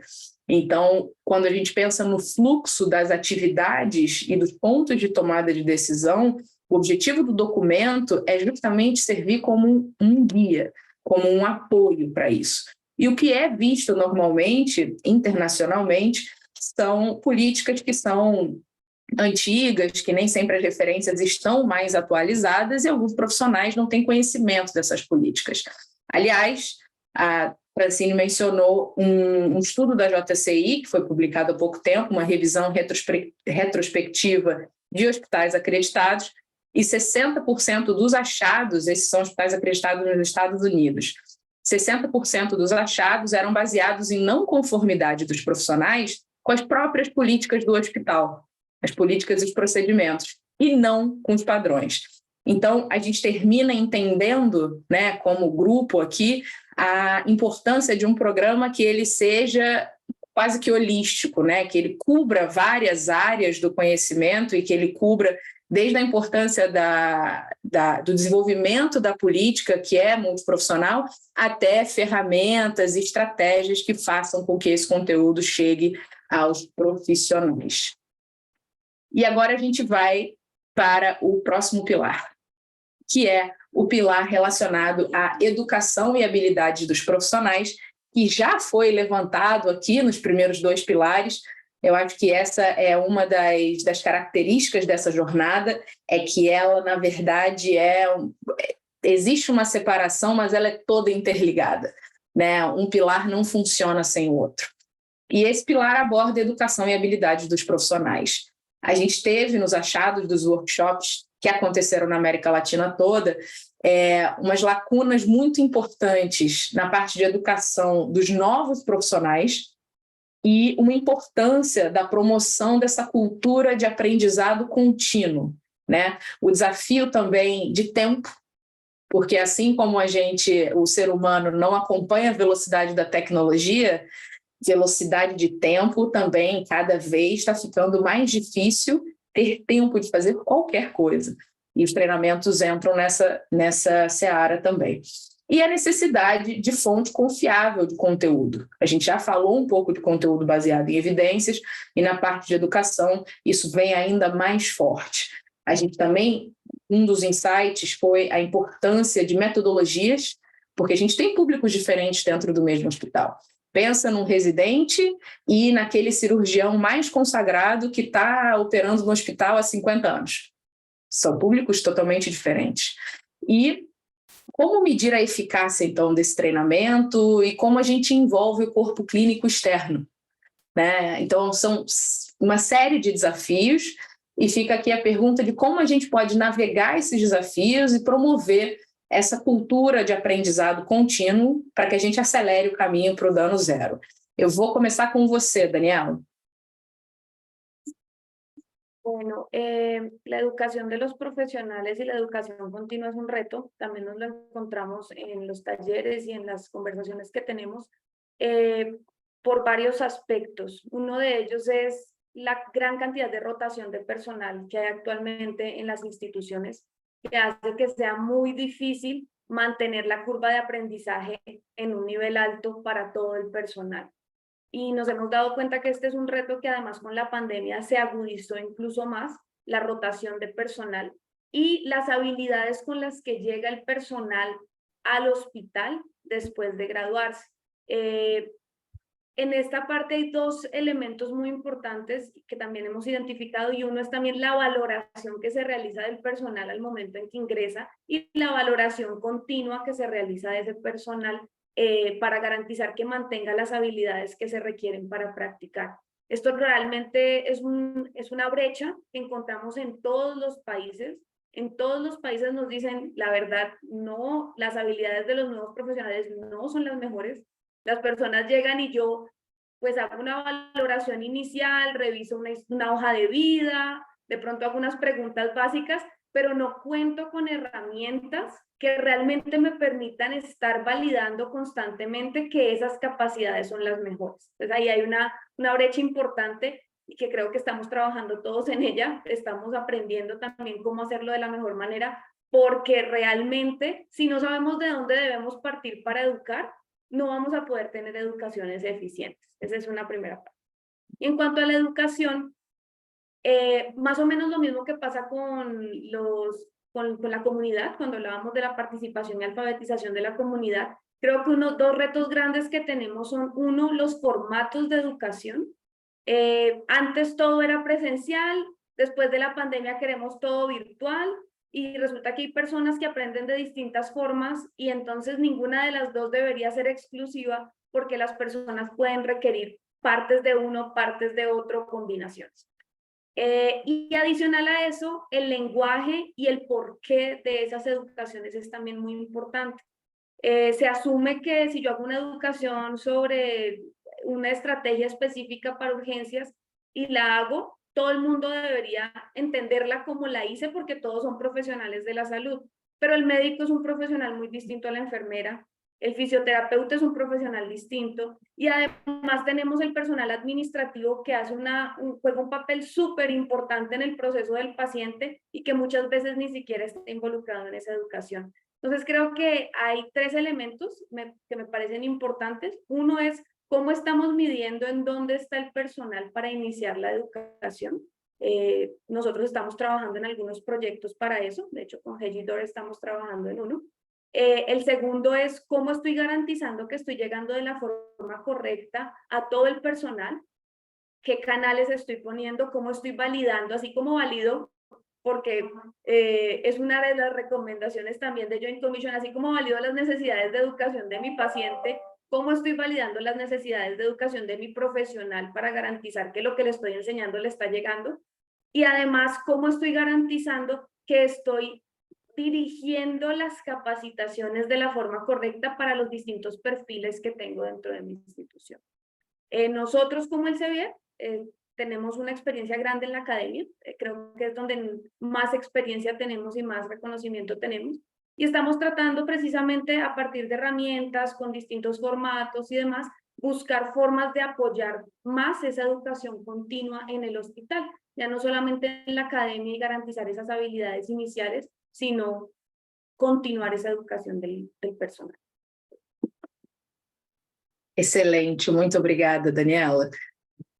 Então, quando a gente pensa no fluxo das atividades e dos pontos de tomada de decisão, o objetivo do documento é justamente servir como um guia, como um apoio para isso. E o que é visto normalmente, internacionalmente, são políticas que são antigas, que nem sempre as referências estão mais atualizadas e alguns profissionais não têm conhecimento dessas políticas. Aliás, a Francine mencionou um estudo da JCI, que foi publicado há pouco tempo, uma revisão retrospectiva de hospitais acreditados, e 60% dos achados, esses são hospitais acreditados nos Estados Unidos, 60% dos achados eram baseados em não conformidade dos profissionais com as próprias políticas do hospital, as políticas e os procedimentos, e não com os padrões. Então, a gente termina entendendo, né, como grupo aqui, a importância de um programa que ele seja quase que holístico, né, que ele cubra várias áreas do conhecimento e que ele cubra desde a importância do desenvolvimento da política, que é multiprofissional, até ferramentas e estratégias que façam com que esse conteúdo chegue aos profissionais. E agora a gente vai para o próximo pilar, que é o pilar relacionado à educação e habilidades dos profissionais, que já foi levantado aqui nos primeiros 2 pilares. Eu acho que essa é uma das características dessa jornada, é que ela, na verdade, existe uma separação, mas ela é toda interligada, né? Um pilar não funciona sem o outro. E esse pilar aborda a educação e habilidades dos profissionais. A gente teve nos achados dos workshops que aconteceram na América Latina toda, umas lacunas muito importantes na parte de educação dos novos profissionais e uma importância da promoção dessa cultura de aprendizado contínuo, né? O desafio também de tempo, porque assim como o ser humano não acompanha a velocidade da tecnologia, velocidade de tempo também cada vez está ficando mais difícil ter tempo de fazer qualquer coisa. E os treinamentos entram nessa seara também. E a necessidade de fonte confiável de conteúdo. A gente já falou um pouco de conteúdo baseado em evidências, e na parte de educação isso vem ainda mais forte. A gente também, um dos insights foi a importância de metodologias, porque a gente tem públicos diferentes dentro do mesmo hospital. Pensa num residente e naquele cirurgião mais consagrado que está operando no hospital há 50 anos. São públicos totalmente diferentes. E como medir a eficácia, então, desse treinamento e como a gente envolve o corpo clínico externo, né? Então, são uma série de desafios e fica aqui a pergunta de como a gente pode navegar esses desafios e promover essa cultura de aprendizado contínuo para que a gente acelere o caminho para o dano zero. Eu vou começar com você, Daniela. Bueno, la educación de los profesionales y la educación continua es un reto. También nos lo encontramos en los talleres y en las conversaciones que tenemos por varios aspectos. Uno de ellos es la gran cantidad de rotación de personal que hay actualmente en las instituciones, que hace que sea muy difícil mantener la curva de aprendizaje en un nivel alto para todo el personal. Y nos hemos dado cuenta que este es un reto que además con la pandemia se agudizó incluso más, la rotación de personal y las habilidades con las que llega el personal al hospital después de graduarse. En esta parte hay 2 elementos muy importantes que también hemos identificado, y uno es también la valoración que se realiza del personal al momento en que ingresa y la valoración continua que se realiza de ese personal para garantizar que mantenga las habilidades que se requieren para practicar. Esto realmente es una brecha que encontramos en todos los países. En todos los países nos dicen, la verdad, no, las habilidades de los nuevos profesionales no son las mejores. Las personas llegan y yo pues hago una valoración inicial, reviso una hoja de vida, de pronto hago unas preguntas básicas, pero no cuento con herramientas que realmente me permitan estar validando constantemente que esas capacidades son las mejores. Entonces ahí hay una brecha importante y que creo que estamos trabajando todos en ella, estamos aprendiendo también cómo hacerlo de la mejor manera, porque realmente si no sabemos de dónde debemos partir para educar, no vamos a poder tener educaciones eficientes. Esa es una primera parte. Y en cuanto a la educación, más o menos lo mismo que pasa con la comunidad, cuando hablábamos de la participación y alfabetización de la comunidad. Creo que dos retos grandes que tenemos son, uno, los formatos de educación. Antes todo era presencial, después de la pandemia queremos todo virtual, y resulta que hay personas que aprenden de distintas formas y entonces ninguna de las dos debería ser exclusiva porque las personas pueden requerir partes de uno, partes de otro, combinaciones. Y adicional a eso, el lenguaje y el porqué de esas educaciones es también muy importante. Se asume que si yo hago una educación sobre una estrategia específica para urgencias y la hago, todo el mundo debería entenderla como la hice porque todos son profesionales de la salud, pero el médico es un profesional muy distinto a la enfermera, el fisioterapeuta es un profesional distinto y además tenemos el personal administrativo que hace juega un papel súper importante en el proceso del paciente y que muchas veces ni siquiera está involucrado en esa educación. Entonces creo que hay tres elementos que me parecen importantes. Uno es cómo estamos midiendo en dónde está el personal para iniciar la educación. Nosotros estamos trabajando en algunos proyectos para eso. De hecho, con Hegidor estamos trabajando en uno. El segundo es cómo estoy garantizando que estoy llegando de la forma correcta a todo el personal. Qué canales estoy poniendo, cómo estoy validando, así como valido, porque es una de las recomendaciones también de Joint Commission, así como valido las necesidades de educación de mi paciente, cómo estoy validando las necesidades de educación de mi profesional para garantizar que lo que le estoy enseñando le está llegando, y además cómo estoy garantizando que estoy dirigiendo las capacitaciones de la forma correcta para los distintos perfiles que tengo dentro de mi institución. Nosotros como el CEBIER tenemos una experiencia grande en la academia, creo que es donde más experiencia tenemos y más reconocimiento tenemos, y estamos tratando precisamente a partir de herramientas con distintos formatos y demás, buscar formas de apoyar más esa educación continua en el hospital, ya no solamente en la academia y garantizar esas habilidades iniciales, sino continuar esa educación del personal. Excelente, muito obrigada, Daniela.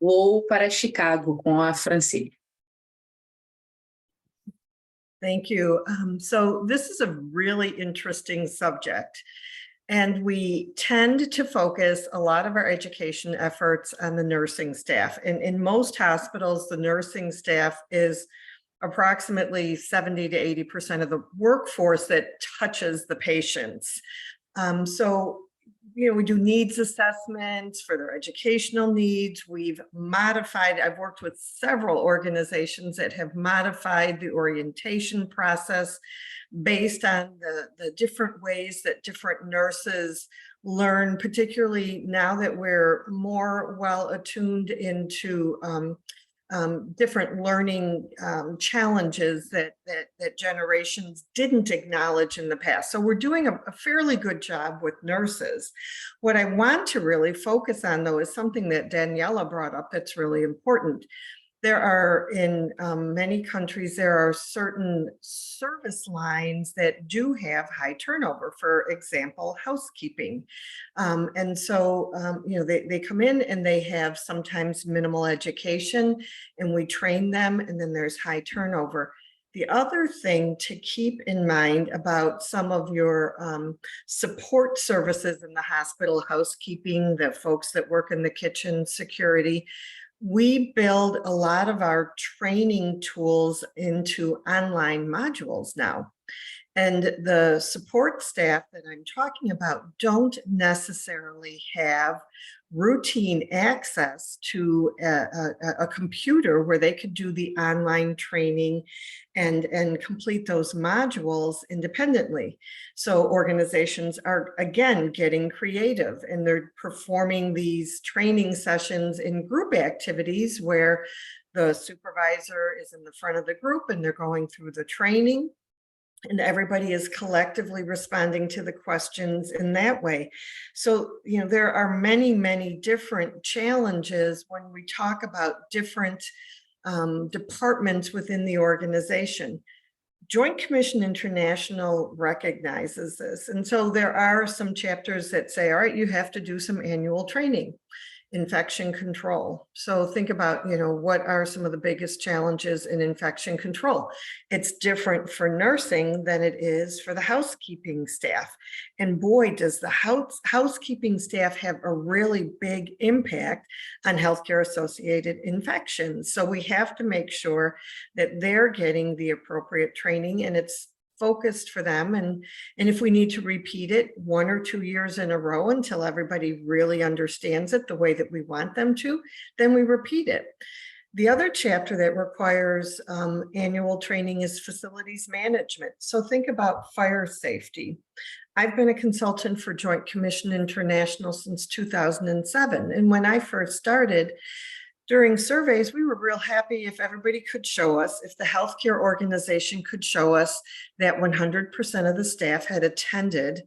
Vou para Chicago com a Francine. Thank you. So this is a really interesting subject, and we tend to focus a lot of our education efforts on the nursing staff. In most hospitals, the nursing staff is approximately 70 to 80% of the workforce that touches the patients. So we do needs assessments for their educational needs. We've modified, I've worked with several organizations that have modified the orientation process based on the different ways that different nurses learn, particularly now that we're more well attuned into different learning challenges that generations didn't acknowledge in the past. So we're doing a fairly good job with nurses. What I want to really focus on, though, is something that Daniela brought up that's really important. There are, in many countries, there are certain service lines that do have high turnover, for example, housekeeping. And so, they come in and they have sometimes minimal education and we train them, and then there's high turnover. The other thing to keep in mind about some of your support services in the hospital, housekeeping, the folks that work in the kitchen, security, we build a lot of our training tools into online modules now. And the support staff that I'm talking about don't necessarily have routine access to a computer where they could do the online training and complete those modules independently. So organizations are, again, getting creative, and they're performing these training sessions in group activities where the supervisor is in the front of the group and they're going through the training, and everybody is collectively responding to the questions in that way. So, there are many, many different challenges when we talk about different departments within the organization. Joint Commission International recognizes this. And so there are some chapters that say, all right, you have to do some annual training. Infection control. So think about, what are some of the biggest challenges in infection control? It's different for nursing than it is for the housekeeping staff. And boy, does the housekeeping staff have a really big impact on healthcare associated infections. So we have to make sure that they're getting the appropriate training, and it's focused for them. And if we need to repeat it 1 or 2 years in a row until everybody really understands it the way that we want them to, then we repeat it. The other chapter that requires annual training is facilities management. So think about fire safety. I've been a consultant for Joint Commission International since 2007. And when I first started, during surveys, we were real happy if everybody could show us, if the healthcare organization could show us that 100% of the staff had attended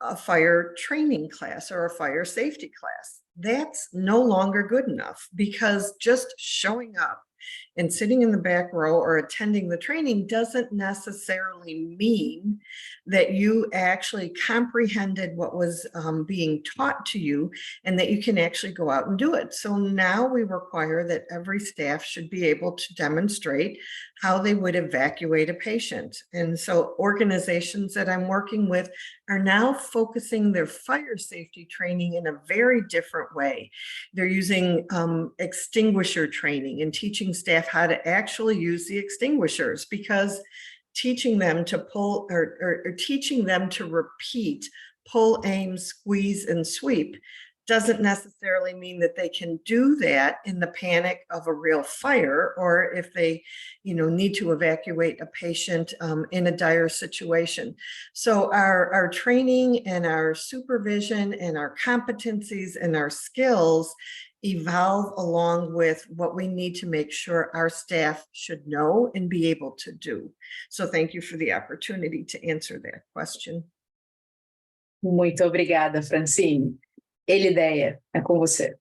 a fire training class or a fire safety class. That's no longer good enough, because just showing up and sitting in the back row or attending the training doesn't necessarily mean that you actually comprehended what was being taught to you and that you can actually go out and do it. So now we require that every staff should be able to demonstrate how they would evacuate a patient. And so organizations that I'm working with are now focusing their fire safety training in a very different way. They're using extinguisher training and teaching staff how to actually use the extinguishers, because teaching them to pull or teaching them to repeat pull, aim, squeeze, and sweep doesn't necessarily mean that they can do that in the panic of a real fire, or if they, need to evacuate a patient in a dire situation. So our training and our supervision and our competencies and our skills evolve along with what we need to make sure our staff should know and be able to do. So thank you for the opportunity to answer that question. Muito obrigada, Francine. Elideia, é com você.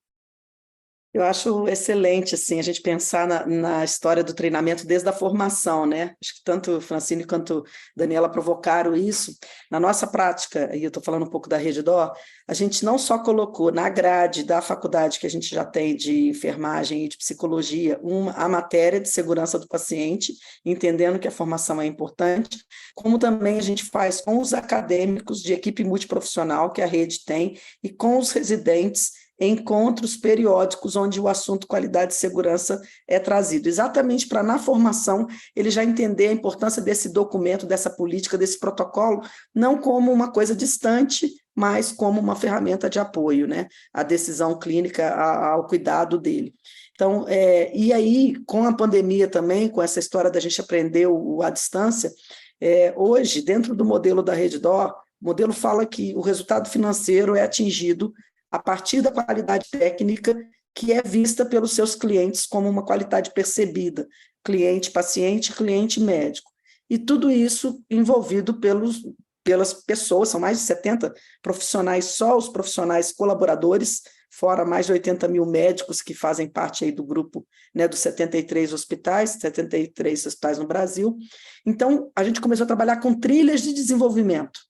Eu acho excelente, assim, a gente pensar na história do treinamento desde a formação, né? Acho que tanto Francine quanto Daniela provocaram isso. Na nossa prática, e eu estou falando um pouco da Rede D'Or, a gente não só colocou na grade da faculdade que a gente já tem de enfermagem e de psicologia a matéria de segurança do paciente, entendendo que a formação é importante, como também a gente faz com os acadêmicos de equipe multiprofissional que a rede tem e com os residentes, encontros periódicos onde o assunto qualidade e segurança é trazido, exatamente para, na formação, ele já entender a importância desse documento, dessa política, desse protocolo, não como uma coisa distante, mas como uma ferramenta de apoio, né, à decisão clínica, ao cuidado dele. Então, e aí, com a pandemia também, com essa história da gente aprender à distância, hoje, dentro do modelo da Rede D'Or, o modelo fala que o resultado financeiro é atingido a partir da qualidade técnica que é vista pelos seus clientes como uma qualidade percebida, cliente-paciente, cliente-médico. E tudo isso envolvido pelas pessoas, são mais de 70 profissionais, só os profissionais colaboradores, fora mais de 80 mil médicos que fazem parte aí do grupo, né, dos 73 hospitais no Brasil. Então, a gente começou a trabalhar com trilhas de desenvolvimento.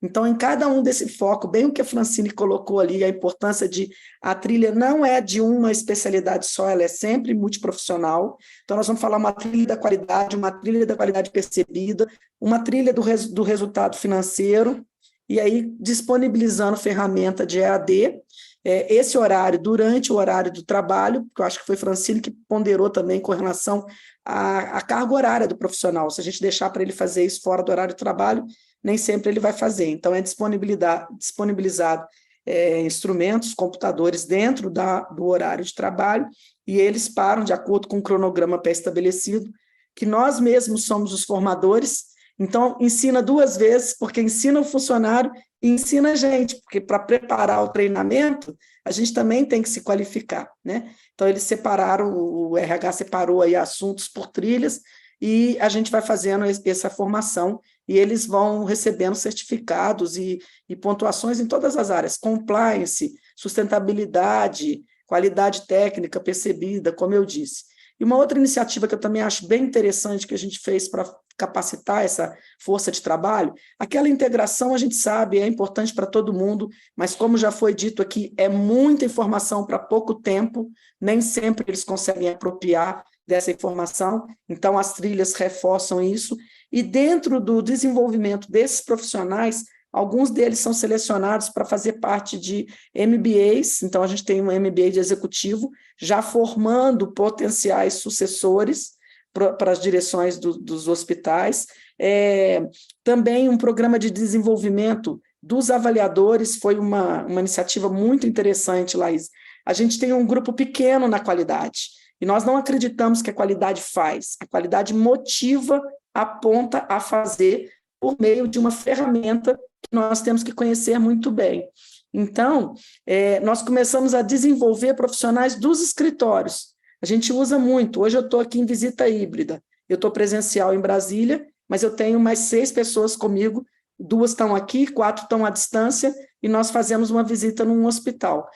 Então, em cada um desse foco, bem o que a Francine colocou ali, a importância de a trilha não é de uma especialidade só, ela é sempre multiprofissional. Então, nós vamos falar uma trilha da qualidade percebida, uma trilha do resultado financeiro, e aí disponibilizando ferramenta de EAD, esse horário durante o horário do trabalho, porque eu acho que foi Francine que ponderou também com relação à carga horária do profissional. Se a gente deixar para ele fazer isso fora do horário do trabalho, nem sempre ele vai fazer. Então, é disponibilizado instrumentos, computadores dentro do horário de trabalho, e eles param de acordo com o cronograma pré-estabelecido, que nós mesmos somos os formadores. Então, ensina 2 vezes, porque ensina o funcionário e ensina a gente, porque para preparar o treinamento, a gente também tem que se qualificar, né? Então, eles separaram, o RH separou aí assuntos por trilhas, e a gente vai fazendo essa formação, e eles vão recebendo certificados e pontuações em todas as áreas, compliance, sustentabilidade, qualidade técnica percebida, como eu disse. E uma outra iniciativa que eu também acho bem interessante que a gente fez para capacitar essa força de trabalho, aquela integração a gente sabe, é importante para todo mundo, mas como já foi dito aqui, é muita informação para pouco tempo, nem sempre eles conseguem apropriar dessa informação, então as trilhas reforçam isso, e dentro do desenvolvimento desses profissionais, alguns deles são selecionados para fazer parte de MBAs, então a gente tem um MBA de executivo, já formando potenciais sucessores para as direções dos hospitais. Também um programa de desenvolvimento dos avaliadores, foi uma iniciativa muito interessante, Laís. A gente tem um grupo pequeno na qualidade, e nós não acreditamos que a qualidade faz, a qualidade motiva, aponta a fazer por meio de uma ferramenta que nós temos que conhecer muito bem. Então, nós começamos a desenvolver profissionais dos escritórios. A gente usa muito. Hoje eu estou aqui em visita híbrida. Eu estou presencial em Brasília, mas eu tenho mais 6 pessoas comigo, 2 estão aqui, 4 estão à distância, e nós fazemos uma visita num hospital.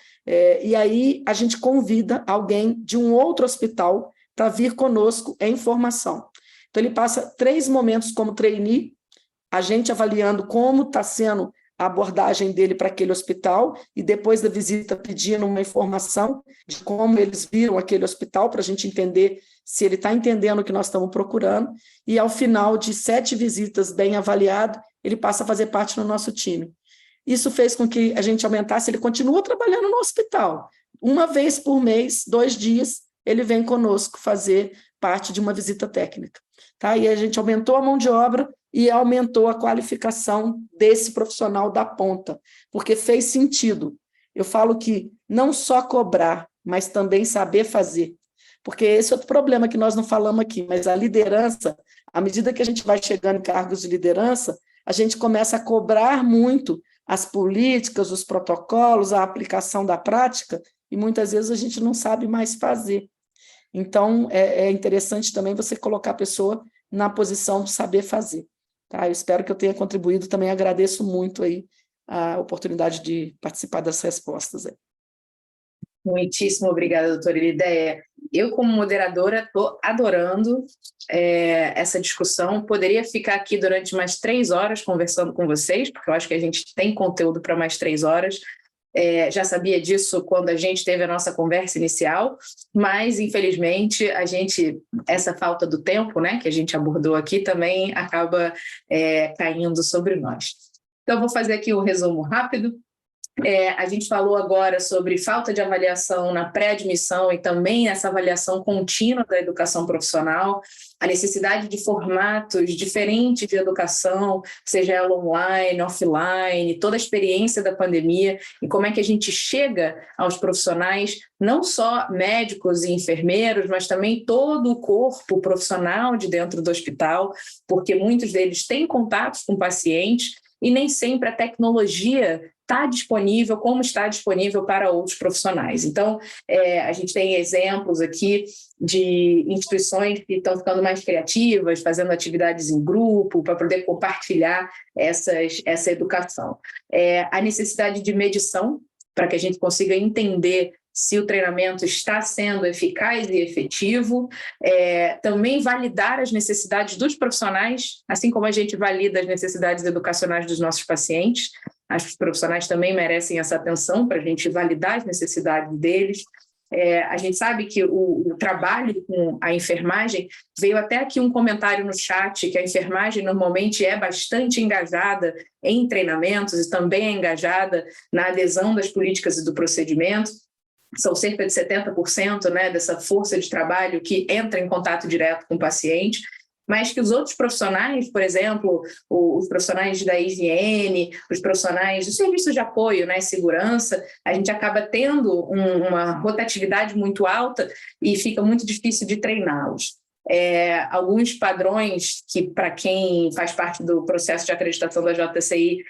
E aí a gente convida alguém de um outro hospital para vir conosco em formação. Então, ele passa 3 momentos como trainee, a gente avaliando como está sendo a abordagem dele para aquele hospital, e depois da visita pedindo uma informação de como eles viram aquele hospital, para a gente entender se ele está entendendo o que nós estamos procurando, e ao final de 7 visitas bem avaliado, ele passa a fazer parte do nosso time. Isso fez com que a gente aumentasse, ele continua trabalhando no hospital. 1 vez por mês, 2 dias, ele vem conosco fazer parte de uma visita técnica. Tá? E a gente aumentou a mão de obra e aumentou a qualificação desse profissional da ponta, porque fez sentido. Eu falo que não só cobrar, mas também saber fazer, porque esse é outro problema que nós não falamos aqui, mas a liderança, à medida que a gente vai chegando em cargos de liderança, a gente começa a cobrar muito as políticas, os protocolos, a aplicação da prática, e muitas vezes a gente não sabe mais fazer. Então, é interessante também você colocar a pessoa na posição de saber fazer. Tá? Eu espero que eu tenha contribuído, também agradeço muito aí a oportunidade de participar das respostas. Muitíssimo obrigada, doutora Irideia. Eu, como moderadora, estou adorando essa discussão. Poderia ficar aqui durante mais 3 horas conversando com vocês, porque eu acho que a gente tem conteúdo para mais 3 horas. Já sabia disso quando a gente teve a nossa conversa inicial, mas, infelizmente, essa falta do tempo, né, que a gente abordou aqui, também acaba caindo sobre nós. Então, eu vou fazer aqui um resumo rápido. A gente falou agora sobre falta de avaliação na pré-admissão e também essa avaliação contínua da educação profissional, a necessidade de formatos diferentes de educação, seja ela online, offline, toda a experiência da pandemia e como é que a gente chega aos profissionais, não só médicos e enfermeiros, mas também todo o corpo profissional de dentro do hospital, porque muitos deles têm contatos com pacientes e nem sempre a tecnologia está disponível como está disponível para outros profissionais. Então, a gente tem exemplos aqui de instituições que estão ficando mais criativas, fazendo atividades em grupo, para poder compartilhar essa educação. A necessidade de medição, para que a gente consiga entender se o treinamento está sendo eficaz e efetivo, também validar as necessidades dos profissionais, assim como a gente valida as necessidades educacionais dos nossos pacientes. Acho que os profissionais também merecem essa atenção para a gente validar as necessidades deles. A gente sabe que o trabalho com a enfermagem, veio até aqui um comentário no chat, que a enfermagem normalmente é bastante engajada em treinamentos e também é engajada na adesão das políticas e do procedimento. São cerca de 70%, né, dessa força de trabalho que entra em contato direto com o paciente, mas que os outros profissionais, por exemplo, os profissionais da higiene, os profissionais dos serviços de apoio, né, segurança, a gente acaba tendo uma rotatividade muito alta e fica muito difícil de treiná-los. Alguns padrões que, para quem faz parte do processo de acreditação da JCI,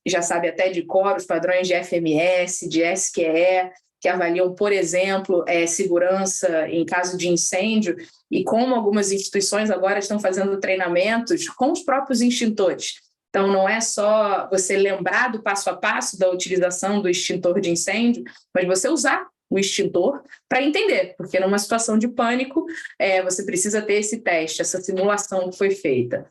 já sabe até de cor os padrões de FMS, de SQE, que avaliam, por exemplo, segurança em caso de incêndio, e como algumas instituições agora estão fazendo treinamentos com os próprios extintores. Então, não é só você lembrar do passo a passo da utilização do extintor de incêndio, mas você usar o extintor para entender, porque numa situação de pânico, você precisa ter esse teste, essa simulação que foi feita.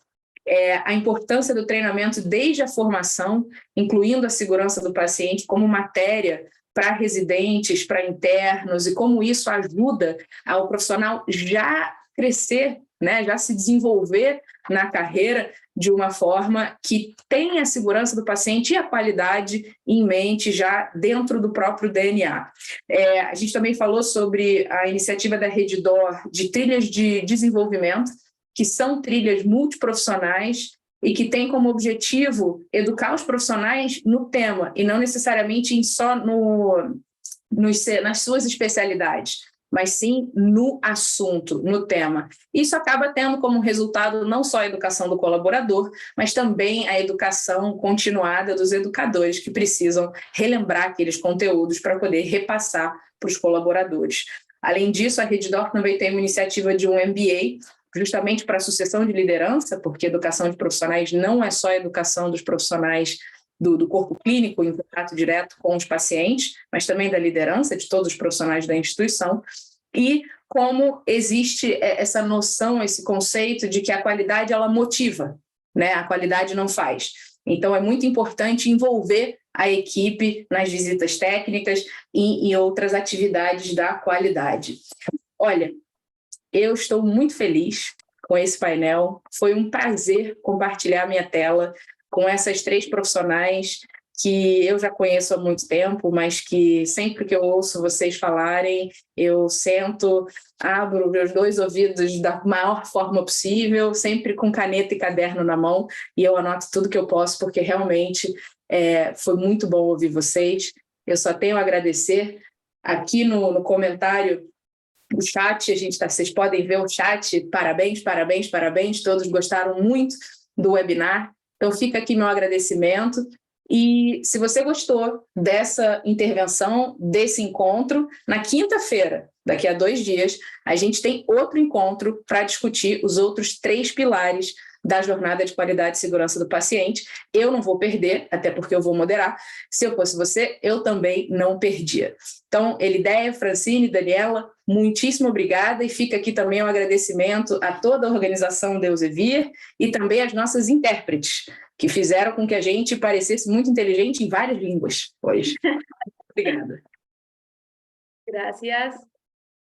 A importância do treinamento desde a formação, incluindo a segurança do paciente como matéria para residentes, para internos, e como isso ajuda ao profissional já crescer, né, já se desenvolver na carreira de uma forma que tenha a segurança do paciente e a qualidade em mente já dentro do próprio DNA. A gente também falou sobre a iniciativa da Redditor de trilhas de desenvolvimento, que são trilhas multiprofissionais e que tem como objetivo educar os profissionais no tema e não necessariamente só nas suas especialidades, mas sim no assunto, no tema. Isso acaba tendo como resultado não só a educação do colaborador, mas também a educação continuada dos educadores que precisam relembrar aqueles conteúdos para poder repassar para os colaboradores. Além disso, a Redditor também tem uma iniciativa de um MBA, justamente para a sucessão de liderança, porque educação de profissionais não é só a educação dos profissionais do corpo clínico em contato direto com os pacientes, mas também da liderança de todos os profissionais da instituição, e como existe essa noção, esse conceito de que a qualidade ela motiva, né? A qualidade não faz. Então, é muito importante envolver a equipe nas visitas técnicas e em outras atividades da qualidade. Olha, eu estou muito feliz com esse painel. Foi um prazer compartilhar minha tela com essas 3 profissionais que eu já conheço há muito tempo, mas que sempre que eu ouço vocês falarem, eu sento, abro meus 2 ouvidos da maior forma possível, sempre com caneta e caderno na mão, e eu anoto tudo que eu posso, porque realmente foi muito bom ouvir vocês. Eu só tenho a agradecer. Aqui no comentário, o chat, vocês podem ver o chat, parabéns, parabéns, parabéns, todos gostaram muito do webinar, então fica aqui meu agradecimento, e se você gostou dessa intervenção, desse encontro, na quinta-feira, daqui a 2 dias, a gente tem outro encontro para discutir os outros 3 pilares da jornada de qualidade e segurança do paciente. Eu não vou perder, até porque eu vou moderar. Se eu fosse você, eu também não perdia. Então, Elideia, Francine, Daniela, muitíssimo obrigada, e fica aqui também um agradecimento a toda a organização Deus Evir e também às nossas intérpretes, que fizeram com que a gente parecesse muito inteligente em várias línguas hoje. Obrigada. Gracias.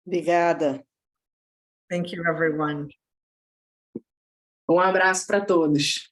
Obrigada. Thank you, everyone. Um abraço para todos.